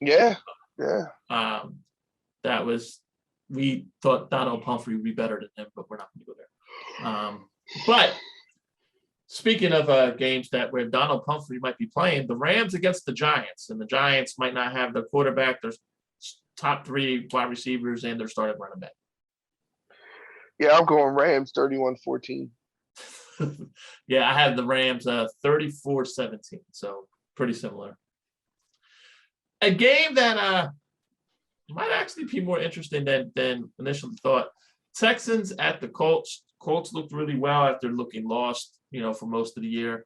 Yeah. We thought Donald Pumphrey would be better than him, but we're not going to go there. But speaking of games where Donald Pumphrey might be playing, the Rams against the Giants, and the Giants might not have their quarterback, their top 3 wide receivers, and their starting running back. Yeah, I'm going Rams 31-14. Yeah, I have the Rams 34-17, so pretty similar. A game that might actually be more interesting than initially thought. Texans at the Colts. Colts looked really well after looking lost, for most of the year.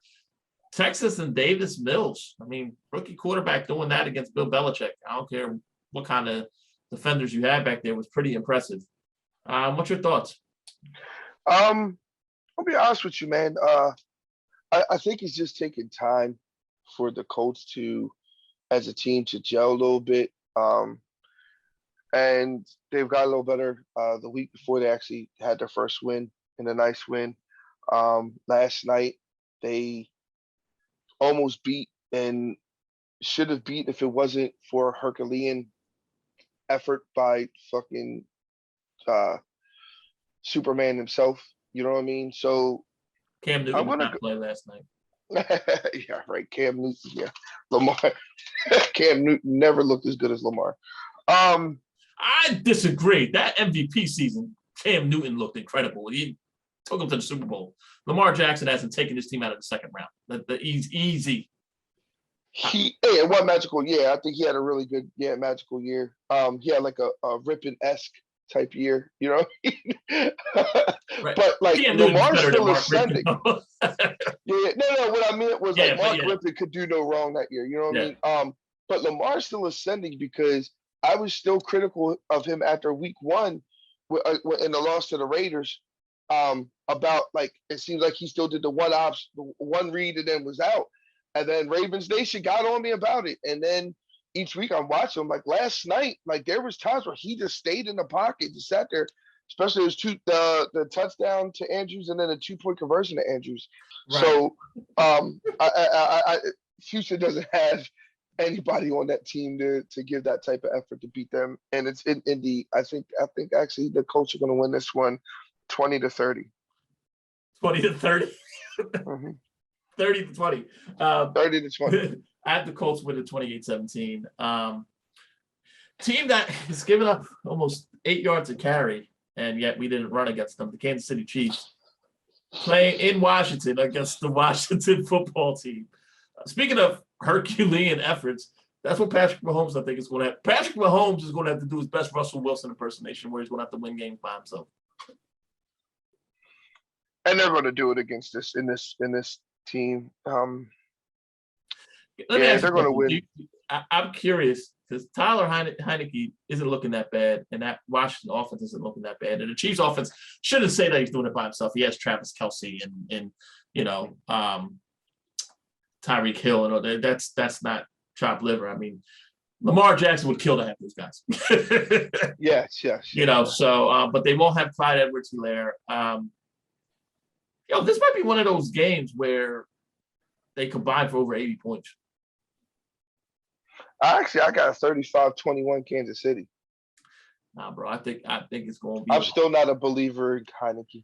Texas and Davis Mills. I mean, rookie quarterback doing that against Bill Belichick. I don't care what kind of defenders you had back there, was pretty impressive. What's your thoughts? I'll be honest with you, man. I think it's just taking time for the Colts as a team to gel a little bit. And they've got a little better the week before they actually had their first win, and a nice win. Last night, they almost beat and should have beat if it wasn't for a Herculean effort by fucking Superman himself. You know what I mean? So Cam Newton did not play last night. Yeah, right. Cam Newton. Yeah, Lamar. Cam Newton never looked as good as Lamar. I disagree. That MVP season, Cam Newton looked incredible. He took him to the Super Bowl. Lamar Jackson hasn't taken his team out of the second round. He's easy. One magical year. I think he had a really good, magical year. He had like a Rippin-esque type year, Right. But like Lamar's still ascending. No. What I meant was Mark Rippon could do no wrong that year. You know what I mean? But Lamar's still ascending because I was still critical of him after week 1 in the loss to the Raiders. About it seems like he still did the one read and then was out. And then Ravens Nation got on me about it. And then each week I'm watching him. Like last night, there was times where he just stayed in the pocket, just sat there. Especially it was the touchdown to Andrews and then a 2-point conversion to Andrews. Right. So Houston doesn't have anybody on that team to give that type of effort to beat them. And it's in Indy. I think actually the Colts are going to win this one 20-30. 20-30. Mm-hmm. 30-20. 30-20. I have the Colts with a 28-17. Team that has given up almost 8 yards a carry, and yet we didn't run against them. The Kansas City Chiefs playing in Washington against the Washington football team. Speaking of Herculean efforts, that's what Patrick Mahomes, I think, is going to have. Patrick Mahomes is going to have to do his best Russell Wilson impersonation, where he's going to have to win games by himself. And they're going to do it against this team. They're going to win. I'm curious because Tyler Heineke isn't looking that bad, and that Washington offense isn't looking that bad. And the Chiefs offense shouldn't say that he's doing it by himself. He has Travis Kelce and Tyreek Hill, and all that. That's not chopped liver. I mean, Lamar Jackson would kill to have those guys. Yes. So but they won't have Clyde Edwards-Helaire. This might be one of those games where they combine for over 80 points. Actually, I got a 35-21 Kansas City. Nah, bro. I think it's going to be. I'm still not a believer in Heineke.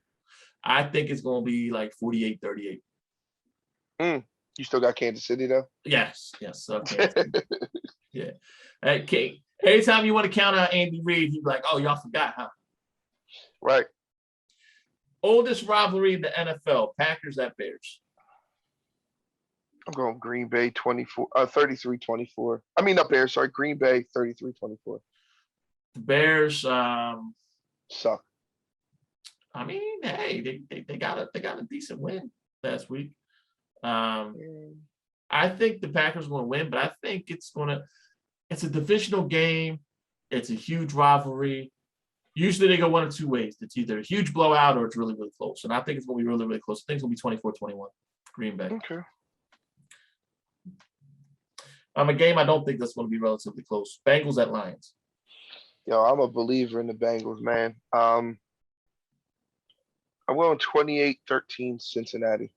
I think it's going to be like 48-38. You still got Kansas City though? Yes. Okay. Yeah. Okay. Anytime you want to count out Andy Reid, he'd be like, "Oh, y'all forgot, huh?" Right. Oldest rivalry in the NFL, Packers at Bears. I'm going Green Bay 33-24. I mean, not Bears, sorry, Green Bay 33-24. The Bears, Suck. I mean, hey, they got a decent win last week. I think the Packers are going to win, but I think it's a divisional game. It's a huge rivalry. Usually they go one of two ways. It's either a huge blowout or it's really, really close. And I think it's going to be really, really close. I think it's going to be 24-21, Green Bay. Okay. A game I don't think that's going to be relatively close. Bengals at Lions. Yo, I'm a believer in the Bengals, man. I'm going 28-13 Cincinnati.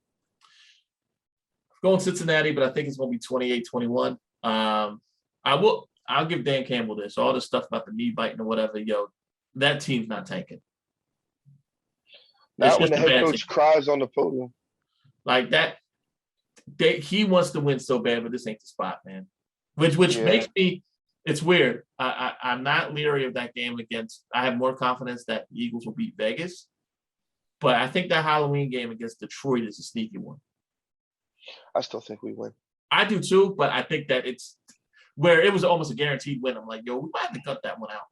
Going Cincinnati, but I think it's going to be 28-21. I'll give Dan Campbell this. All this stuff about the knee biting or whatever, yo, that team's not tanking. Not when the head coach cries on the podium. Like that, he wants to win so bad, but this ain't the spot, man. Which makes me, it's weird. I'm not leery of that game against. I have more confidence that the Eagles will beat Vegas, but I think that Halloween game against Detroit is a sneaky one. I still think we win. I do too, but I think that it's where it was almost a guaranteed win. I'm like, yo, we might have to cut that one out.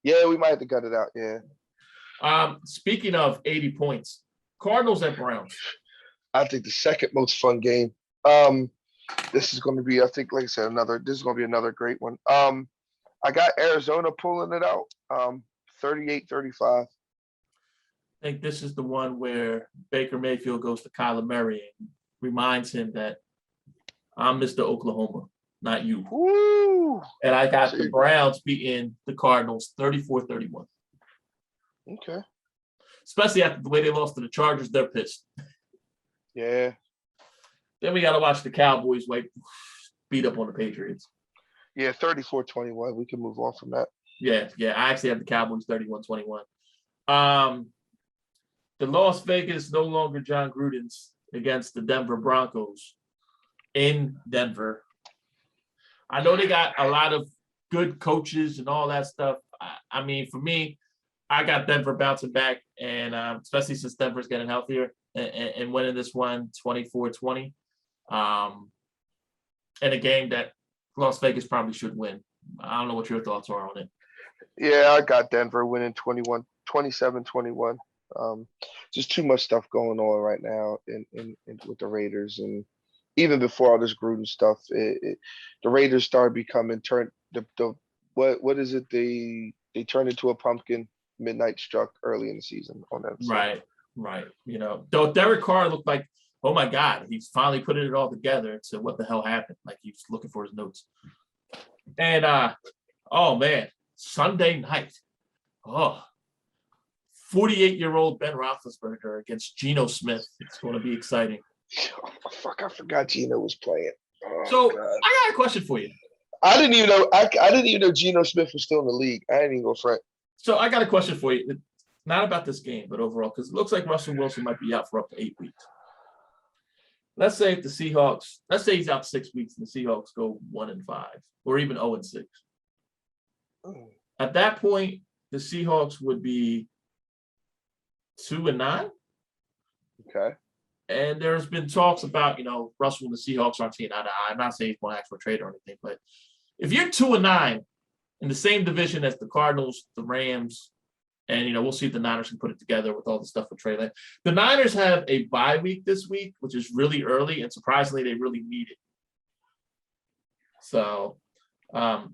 Yeah, we might have to cut it out. Yeah. Speaking of 80 points, Cardinals at Browns. I think the second most fun game. This is going to be, I think, like I said, this is going to be another great one. I got Arizona pulling it out, 38-35. I think this is the one where Baker Mayfield goes to Kyler Murray and reminds him that I'm Mr. Oklahoma, not you. Woo! And I got the Browns beating the Cardinals 34-31. Okay. Especially after the way they lost to the Chargers, they're pissed. Yeah. Then we got to watch the Cowboys beat up on the Patriots. Yeah, 34-21. We can move on from that. Yeah. I actually have the Cowboys 31-21. The Las Vegas, no longer John Gruden's against the Denver Broncos in Denver. I know they got a lot of good coaches and all that stuff. I mean, for me, I got Denver bouncing back, and especially since Denver's getting healthier and winning this one 24-20. In a game that Las Vegas probably should win. I don't know what your thoughts are on it. Yeah, I got Denver winning 27-21. Just too much stuff going on right now in with the Raiders, and even before all this Gruden stuff, the Raiders started becoming what is it? They turned into a pumpkin. Midnight struck early in the season on them. So. Right. You know, though Derek Carr looked like, oh my God, he's finally putting it all together to what the hell happened. Like he's looking for his notes. And oh man, Sunday night. 48-year-old Ben Roethlisberger against Geno Smith. It's going to be exciting. Oh, fuck, I forgot Geno was playing. Oh, so God. I got a question for you. I didn't even know Geno Smith was still in the league. I didn't even go front. So I got a question for you. Not about this game, but overall, because it looks like Russell Wilson might be out for up to 8 weeks. Let's say if the Seahawks, let's say he's out 6 weeks and the Seahawks go 1-5 or even 0-6. At that point, the Seahawks would be 2-9. Okay. And there's been talks about, Russell and the Seahawks aren't seeing eye to eye. I'm not saying he's going to ask for a trade or anything, but if you're 2-9 in the same division as the Cardinals, the Rams, and we'll see if the Niners can put it together with all the stuff with Trey Lance. The Niners have a bye week this week, which is really early, and surprisingly, they really need it. So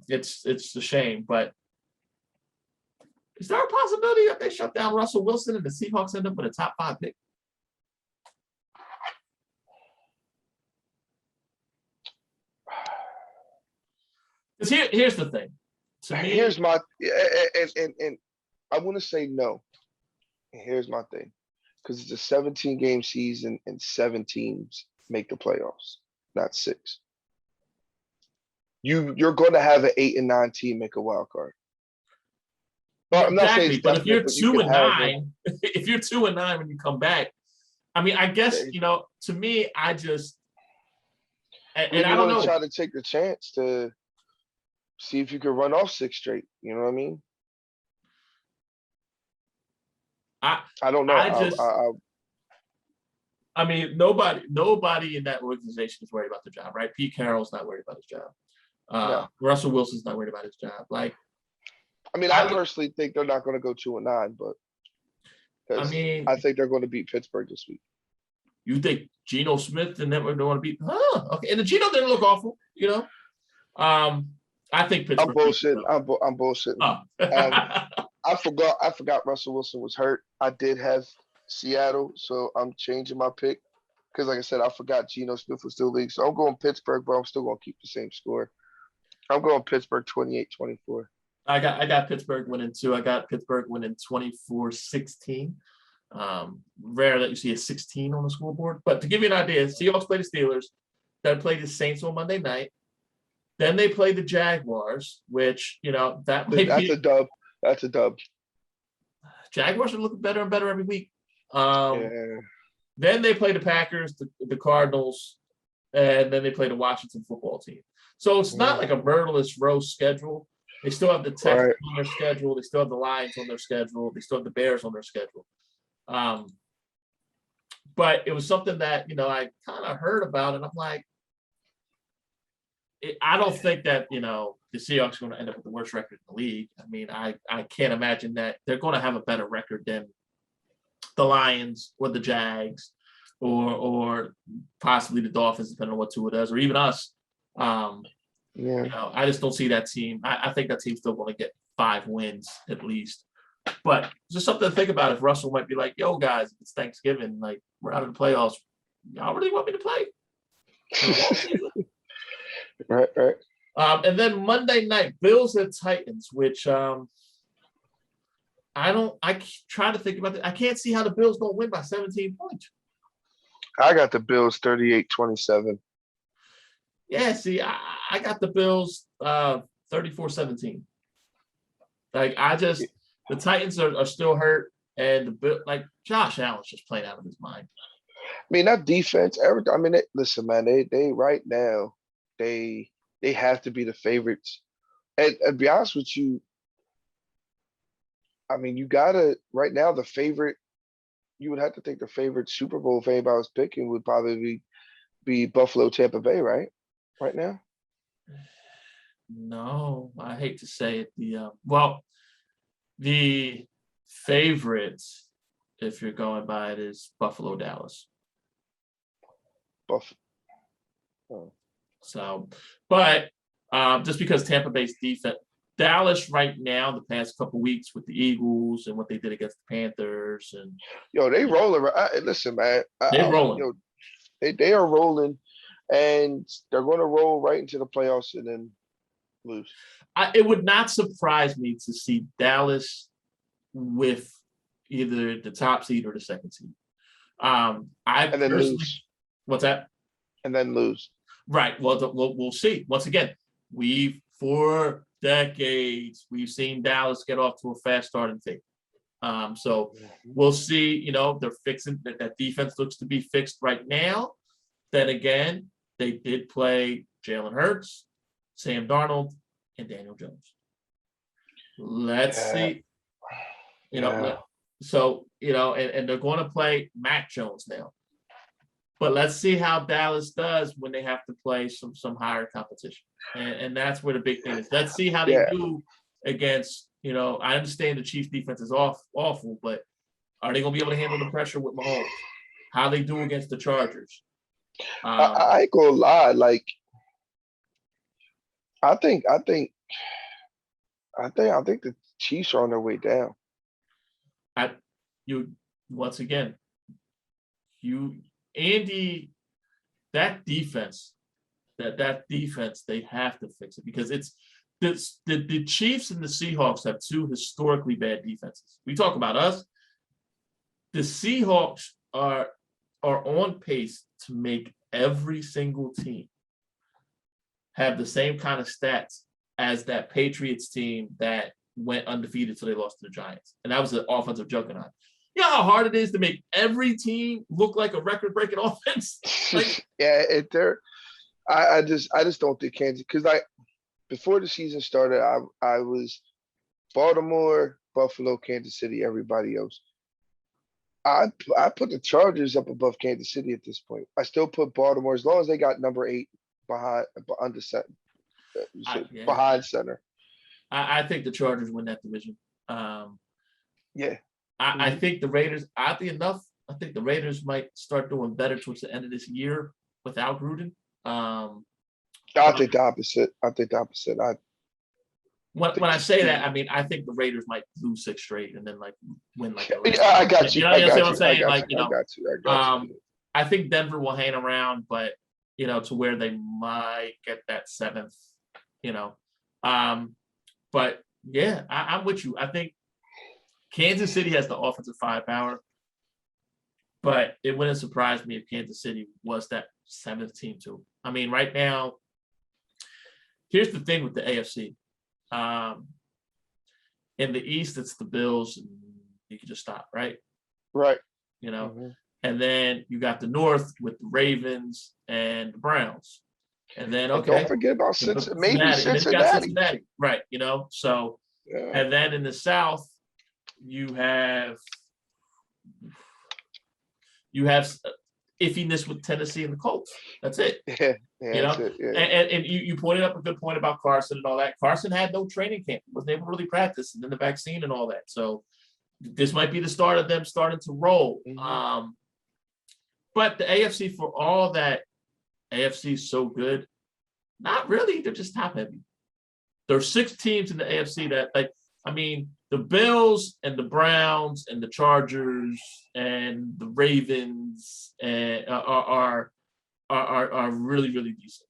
it's a shame, but is there a possibility that they shut down Russell Wilson and the Seahawks end up with a top 5 pick? Because here's the thing. To me, here's my and I want to say no. Here's my thing, because it's a 17-game season and 7 teams make the playoffs, not 6. You're going to have an 8 and 9 team make a wild card. But I'm not saying, but if you're 2-9, if you're 2-9 when you come back, I mean, I guess to me, I just and I don't know. Try to take the chance to see if you could run off 6 straight. You know what I mean? I don't know. I just, I mean, nobody in that organization is worried about their job, right? Pete Carroll's not worried about his job. No. Russell Wilson's not worried about his job. Like, I mean, I personally think they're not going to go 2-9, but I because mean, I think they're going to beat Pittsburgh this week. you think Geno Smith and them don't want to beat? Okay. And the Geno didn't look awful, you know. I think Pittsburgh. I'm bullshitting. I'm bullshitting. Oh. I forgot Russell Wilson was hurt. I did have Seattle, so I'm changing my pick because, like I said, I forgot Geno Smith was still league. So I'm going Pittsburgh, but I'm still going to keep the same score. I'm going Pittsburgh 28-24. I got Pittsburgh winning too. I got Pittsburgh winning 24-16. Rare that you see a 16 on the scoreboard. But to give you an idea, Seahawks play the Steelers, then play the Saints on Monday night. Then they play the Jaguars, which, you know, that's a dub. That's a dub. Jaguars are looking better and better every week. Yeah. Then they play the Packers, the Cardinals, and then they play the Washington football team. So it's not like a murderless row schedule. They still have the Texans on their schedule. They still have the Lions on their schedule. They still have the Bears on their schedule. But it was something that, you know, I kind of heard about, and I'm like, I don't think that, you know, the Seahawks are going to end up with the worst record in the league. I mean, I can't imagine that they're going to have a better record than the Lions or the Jags or possibly the Dolphins, depending on what Tua does, or even us. You know, I just don't see that team. I think that team's still going to get 5 wins at least. But just something to think about if Russell might be like, yo, guys, it's Thanksgiving. Like, we're out of the playoffs. Y'all really want me to play? Right. And then Monday night, Bills and Titans, which I try to think about it. I can't see how the Bills don't win by 17 points. I got the Bills 38-27. Yeah, see, I got the Bills 34-17. Like, the Titans are still hurt, and Josh Allen's just playing out of his mind. I mean, that defense, listen, man, they right now, they have to be the favorites. And to be honest with you, I mean, you gotta right now the favorite. You would have to think the favorite Super Bowl if anybody was picking would probably be Buffalo, Tampa Bay, right? Right now. No, I hate to say it. The favorite, if you're going by it, is Buffalo, Dallas. So, but just because Tampa Bay's defense, Dallas right now, the past couple weeks with the Eagles and what they did against the Panthers, and they rolling. Listen, man, they're rolling. They are rolling, and they're going to roll right into the playoffs and then lose. It would not surprise me to see Dallas with either the top seed or the second seed. And then lose. What's that? And then lose. Right. Well, we'll see. Once again, for decades we've seen Dallas get off to a fast start and take. So we'll see. You know, they're fixing that defense looks to be fixed right now. Then again, they did play Jalen Hurts, Sam Darnold, and Daniel Jones. Let's see. You know, so, you know, and they're going to play Mac Jones now. But let's see how Dallas does when they have to play some higher competition. And that's where the big thing is. Let's see how they do against, you know, I understand the Chiefs defense is awful, but are they going to be able to handle the pressure with Mahomes? How they do against the Chargers? I ain't gonna lie. Like, I think the Chiefs are on their way down. Andy, that defense, they have to fix it because it's the Chiefs and the Seahawks have 2 historically bad defenses. We talk about us. The Seahawks are on pace to make every single team have the same kind of stats as that Patriots team that went undefeated till they lost to the Giants. And that was an offensive juggernaut. You know how hard it is to make every team look like a record-breaking offense? I just don't think Kansas, because before the season started, I was Baltimore, Buffalo, Kansas City, everybody else. I put the Chargers up above Kansas City at this point. I still put Baltimore as long as they got number 8 behind under center, Yeah, behind center. I think the Chargers win that division. Yeah. I think the Raiders, oddly enough, I think the Raiders might start doing better towards the end of this year without Gruden. I think the opposite. When I say that, I mean I think the Raiders might lose 6 straight and then like win like the rest. Yeah, I got you. You know, I you got see you. what I'm saying? I Like, got you. I think Denver will hang around, but to where they might get that 7th, But yeah, I'm with you. I think Kansas City has the offensive firepower, but it wouldn't surprise me if Kansas City was that 7th team too. I mean, right now, here's the thing with the AFC. In the East, it's the Bills. And you can just stop, right? Right. And then you got the North with the Ravens and the Browns. And then, okay. And don't forget about Cincinnati. Maybe Cincinnati. And then you got Cincinnati, right? So, yeah. And then in the South, you have iffiness with Tennessee and the Colts. That's it. Yeah. That's it. Yeah. And you pointed up a good point about Carson and all that. Carson had no training camp. He wasn't able to really practice, and then the vaccine and all that. So this might be the start of them starting to roll. But the AFC, for all that AFC is so good, not really. They're just top heavy. There are 6 teams in the AFC that, the Bills and the Browns and the Chargers and the Ravens are really, really decent.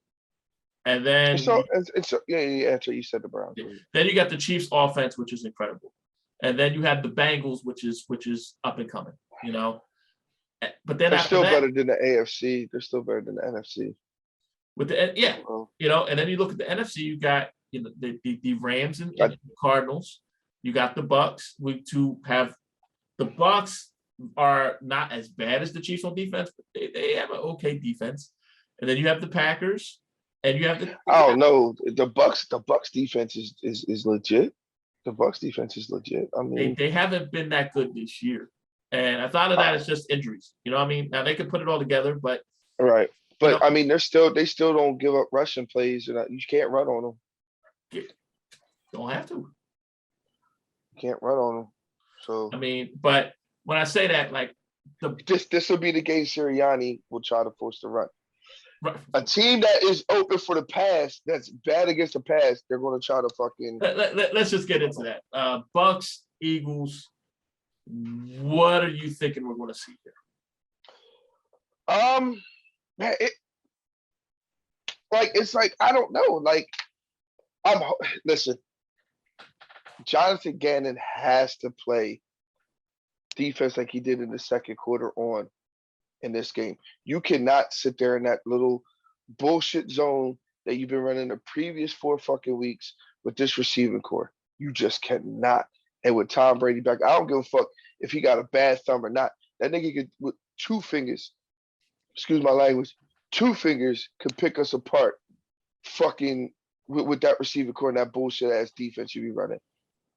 And then it's you said the Browns. Then you got the Chiefs offense, which is incredible. And then you have the Bengals, which is up and coming, But then they're still better than the AFC. They're still better than the NFC. With the and then you look at the NFC, you got the Rams and the Cardinals. You got the Bucks. The Bucks are not as bad as the Chiefs on defense, but they have an okay defense. And then you have the Packers, and you have the. No, the Bucks defense is legit. The Bucks defense is legit. I mean, they haven't been that good this year, and I thought of that as just injuries. Now they could put it all together, but right. But I mean, they still don't give up rushing plays, and you can't run on them. Don't have to. Can't run on them. So but when I say that, this will be the game Sirianni will try to force the run. Right. A team that is open for the pass, that's bad against the pass, they're going to try to fucking. Let's just get into that. Bucks, Eagles. What are you thinking we're going to see here? Man, I don't know. Listen. Jonathan Gannon has to play defense like he did in the second quarter in this game. You cannot sit there in that little bullshit zone that you've been running the previous 4 fucking weeks with this receiving core. You just cannot. And with Tom Brady back, I don't give a fuck if he got a bad thumb or not. That nigga could, with 2 fingers, excuse my language, 2 fingers could pick us apart fucking with that receiving core and that bullshit ass defense you be running.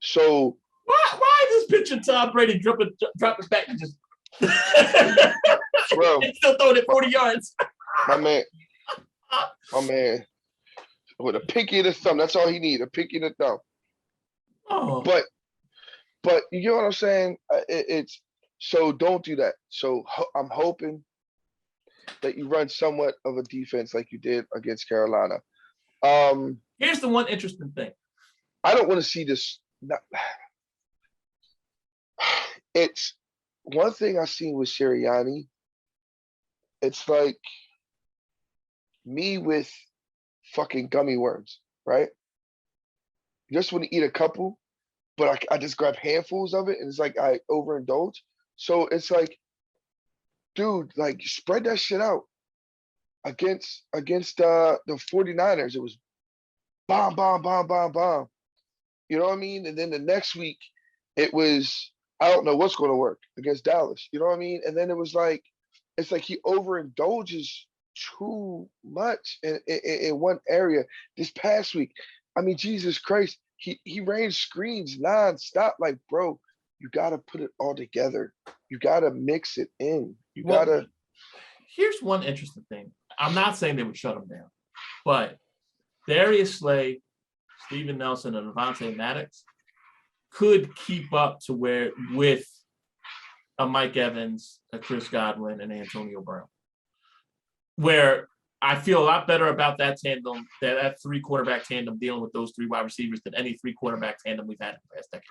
So why is this picture Tom Brady dropping back and just bro, and still throwing it 40 yards? My man, with a pinky and a thumb. That's all he needs, a pinky and a thumb. Oh. But you know what I'm saying? It's so don't do that. So I'm hoping that you run somewhat of a defense like you did against Carolina. Here's the one interesting thing. I don't want to see this. It's one thing I've seen with Sirianni. It's like me with fucking gummy worms, right? Just want to eat a couple, but I just grab handfuls of it, and it's like I overindulge. So it's like, dude, spread that shit out. Against the 49ers, it was bomb, bomb, bomb, bomb, bomb. You know what I mean? And then the next week, it was, I don't know what's going to work against Dallas. You know what I mean? And then it was it's like he overindulges too much in one area. This past week, Jesus Christ, he ran screens nonstop. Bro, you got to put it all together. You gotta mix it in. You Well, gotta. here's one interesting thing. I'm not saying they would shut him down, but Darius Slay, Steven Nelson, and Avonte Maddox could keep up to where with a Mike Evans, a Chris Godwin, and Antonio Brown. Where I feel a lot better about that tandem, that 3 quarterback tandem dealing with those 3 wide receivers than any 3 quarterback tandem we've had in the past decade.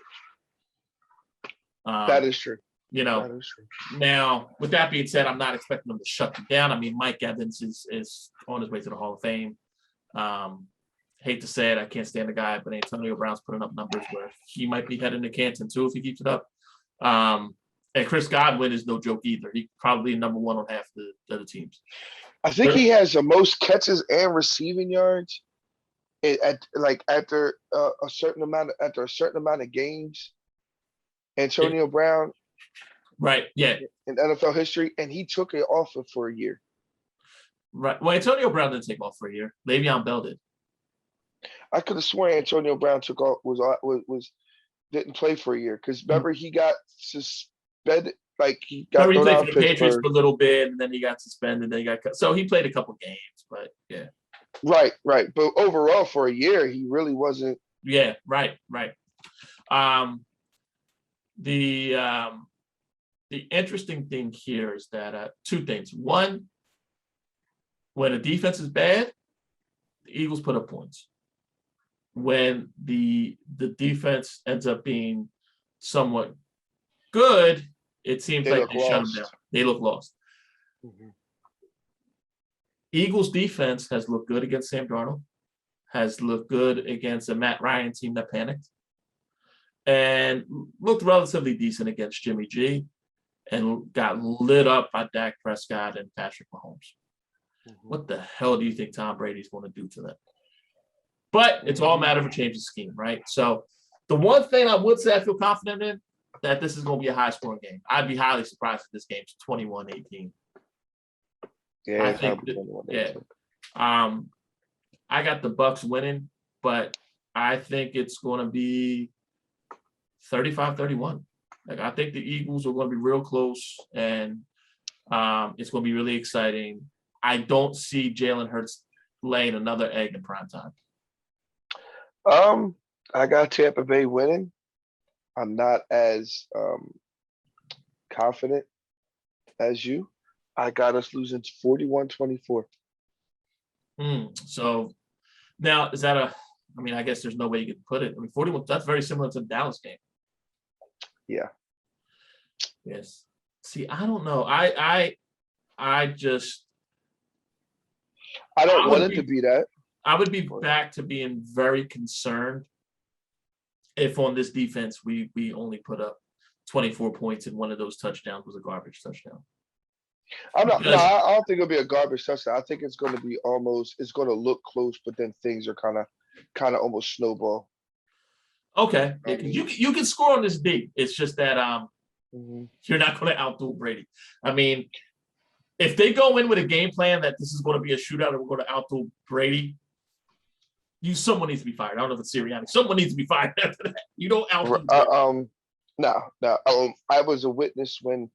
That is true. You know, that is true. Now, with that being said, I'm not expecting them to shut them down. I mean, Mike Evans is on his way to the Hall of Fame. Hate to say it, I can't stand the guy, but Antonio Brown's putting up numbers where he might be heading to Canton too if he keeps it up. And Chris Godwin is no joke either. He's probably number 1 on half the teams. I think he has the most catches and receiving yards after a certain amount of games. Antonio Brown, right? Yeah, in NFL history, and he took it off for a year. Right. Well, Antonio Brown didn't take off for a year. Le'Veon Bell did. I could have sworn Antonio Brown took off didn't play for a year because remember he got suspended. Like he got he thrown played out for of the Patriots Pittsburgh. for a little bit, and then he got suspended. Then he got cut. So he played a couple games, but yeah. Right. But overall, for a year, he really wasn't. Yeah. Right. The interesting thing here is that 2 things. One, when a defense is bad, the Eagles put up points. When the defense ends up being somewhat good, it seems like they shut them down. They look lost. Mm-hmm. Eagles defense has looked good against Sam Darnold, has looked good against a Matt Ryan team that panicked, and looked relatively decent against Jimmy G, and got lit up by Dak Prescott and Patrick Mahomes. Mm-hmm. What the hell do you think Tom Brady's going to do to them? But it's all a matter of a change of scheme, right? So the one thing I would say I feel confident in, that this is going to be a high-scoring game. I'd be highly surprised if this game's 21-18. Yeah, I think I got the Bucs winning, but I think it's going to be 35-31. Like I think the Eagles are going to be real close, and it's going to be really exciting. I don't see Jalen Hurts laying another egg in prime time. I got Tampa Bay winning. I'm not as confident as you. I got us losing 41-24. So now is that I guess there's no way you could put it. 41, that's very similar to the Dallas game. Yeah. Yes. See, I don't know. I don't want it to be that. I would be back to being very concerned if on this defense we only put up 24 points and one of those touchdowns was a garbage touchdown. I don't think it'll be a garbage touchdown. I think it's going to look close, but then things are kind of almost snowball. Okay. You can score on this D. It's just that you're not going to outdo Brady. I mean, if they go in with a game plan that this is going to be a shootout and we're going to outdo Brady, someone needs to be fired. I don't know if it's Sirianni. Someone needs to be fired after that. You don't outdo Brady. No. I was a witness when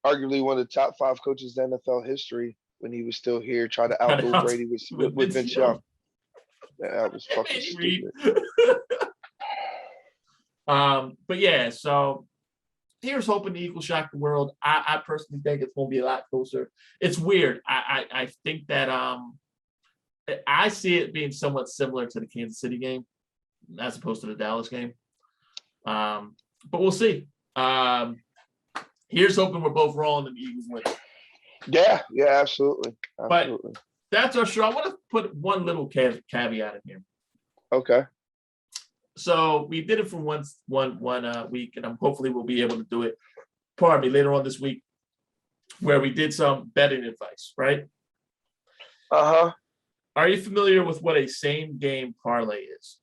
arguably one of the top 5 coaches in NFL history, when he was still here, tried to outdo Brady with Vince Young. That was fucking stupid. But yeah, so here's hoping the Eagles shock the world. I personally think it's going to be a lot closer. It's weird. I think that I see it being somewhat similar to the Kansas City game as opposed to the Dallas game. But we'll see. Here's hoping we're both wrong and the Eagles win. Yeah, absolutely. But that's our show. I want to put one little caveat in here. Okay. So we did it for one week, and hopefully we'll be able to do it, later on this week, where we did some betting advice, right? Uh-huh. Are you familiar with what a same game parlay is?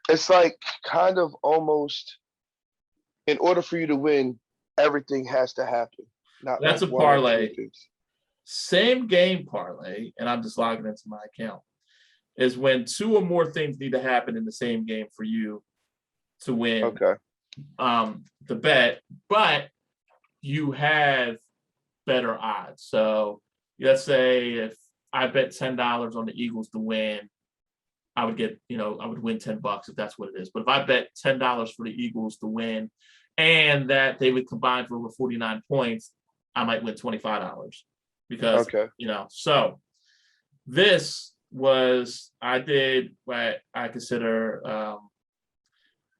It's like kind of almost, in order for you to win, everything has to happen. That's like a parlay. Same game parlay, and I'm just logging into my account, is when 2 or more things need to happen in the same game for you to win the bet. But you have better odds. So let's say if I bet $10 on the Eagles to win, I would get, I would win $10 if that's what it is. But if I bet $10 for the Eagles to win and that they would combine for over 49 points, I might win $25 because, so this was, I did what I consider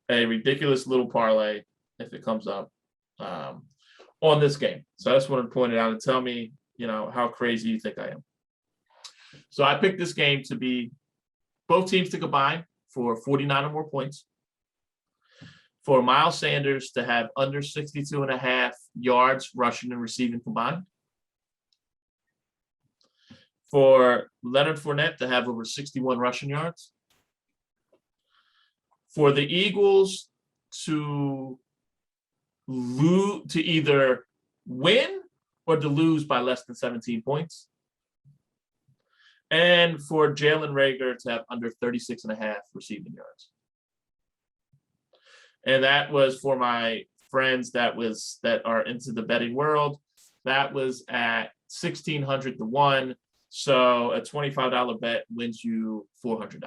a ridiculous little parlay, if it comes up, on this game. So I just wanted to point it out and tell me, how crazy you think I am. So I picked this game to be both teams to combine for 49 or more points, for Miles Sanders to have under 62.5 yards rushing and receiving combined, for Leonard Fournette to have over 61 rushing yards, for the Eagles to either win or to lose by less than 17 points, and for Jalen Reagor to have under 36.5 receiving yards. And that was for my friends that are into the betting world. That was at 1,600 to 1. So a $25 bet wins you $400.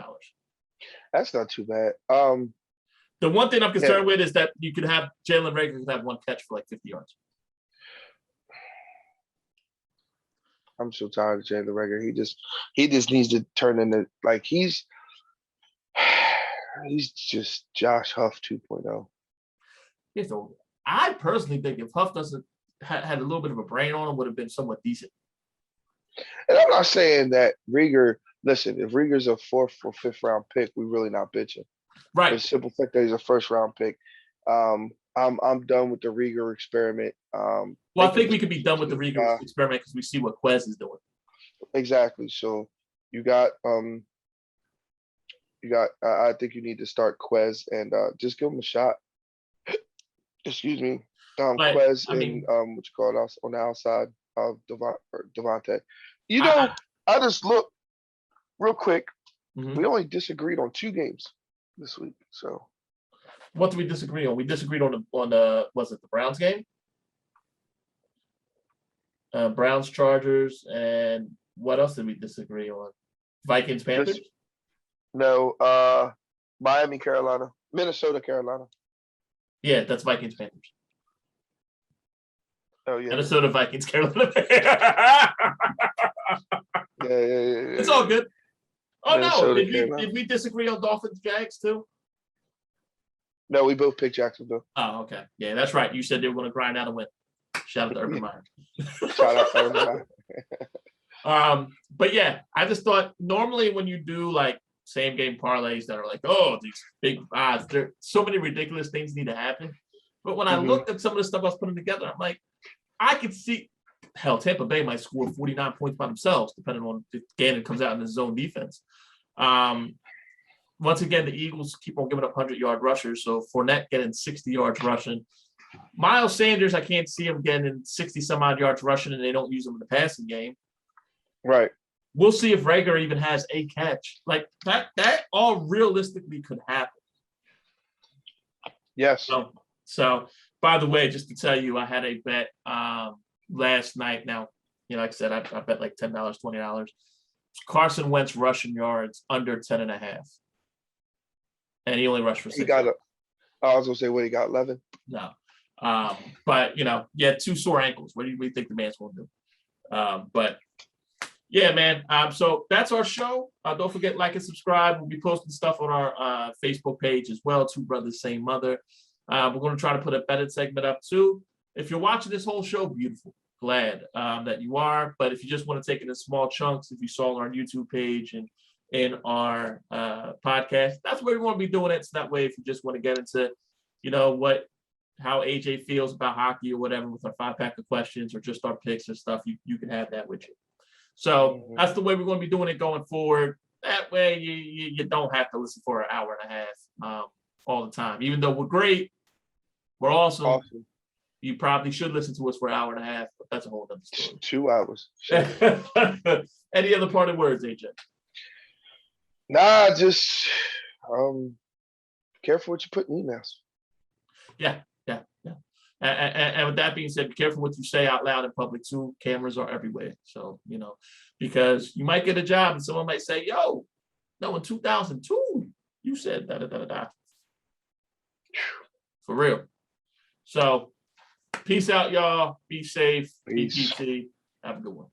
That's not too bad. The one thing I'm concerned with is that you could have Jalen Reagor could have one catch for like 50 yards. I'm so tired of Jalen Reagor. He just needs to turn into like he's just Josh Huff 2.0. Yeah, so I personally think if Huff doesn't had a little bit of a brain on him, would have been somewhat decent. And I'm not saying that Reagor. Listen, if Reagor's a 4th or 5th round pick, we're really not bitching. Right. The simple fact that he's a 1st round pick. I'm done with the Reagor experiment. Well, I think we could be done with the Reagor experiment because we see what Quez is doing. Exactly. So you got I think you need to start Quez and just give him a shot. Excuse me. Quez and what you call it on the outside of Devontae. I just look real quick. Mm-hmm. We only disagreed on 2 games this week. So what did we disagree on? We disagreed on the was it the Browns game? Browns, Chargers, and what else did we disagree on? Vikings, Panthers? No, Miami, Carolina, Minnesota, Carolina. Yeah, that's Vikings, Panthers. Oh yeah, Minnesota, Vikings, Carolina. Yeah. It's all good. Oh Minnesota, no, did we disagree on Dolphins, Jags too? No, we both picked Jacksonville. Oh, okay. Yeah, that's right. You said they were going to grind out a win. Shout out to Urban Meyer. Shout out to Urban Meyer. But yeah, I just thought normally when you do like same game parlays that are like, oh, these big odds, there so many ridiculous things need to happen. But when I looked at some of the stuff I was putting together, I'm like, I could see Tampa Bay might score 49 points by themselves, depending on if Gannon comes out in his zone defense. Once again, the Eagles keep on giving up 100-yard rushers. So Fournette getting 60 yards rushing. Miles Sanders, I can't see him getting 60-some-odd yards rushing, and they don't use him in the passing game. Right. We'll see if Reagor even has a catch. Like, that all realistically could happen. Yes. So, by the way, just to tell you, I had a bet last night. Now, like I said, I bet like $10, $20. Carson Wentz rushing yards under 10.5. And he only rushed for 6. I was going to say, what, he got 11? No. But, he had 2 sore ankles. What do you think the man's going to do? But, yeah, man. So that's our show. Don't forget, like and subscribe. We'll be posting stuff on our Facebook page as well. 2 Brothers, Same Mother. We're going to try to put a betting segment up, too. If you're watching this whole show, beautiful. Glad that you are. But if you just want to take it in small chunks, if you saw on our YouTube page and in our podcast, that's where we want to be doing it. So that way, if you just want to get into, how AJ feels about hockey or whatever with our 5-pack of questions or just our picks and stuff, you can have that with you. So that's the way we're going to be doing it going forward. That way, you don't have to listen for an hour and a half all the time. Even though we're great, we're awesome. You probably should listen to us for an hour and a half, but that's a whole other story. 2 hours. Any other parting words, AJ? Nah, just careful what you put in emails. Yeah. And with that being said, be careful what you say out loud in public too. Cameras are everywhere. So, because you might get a job and someone might say, yo, no, in 2002, you said da da da da da. For real. So, peace out, y'all. Be safe. Peace. BPT. Have a good one.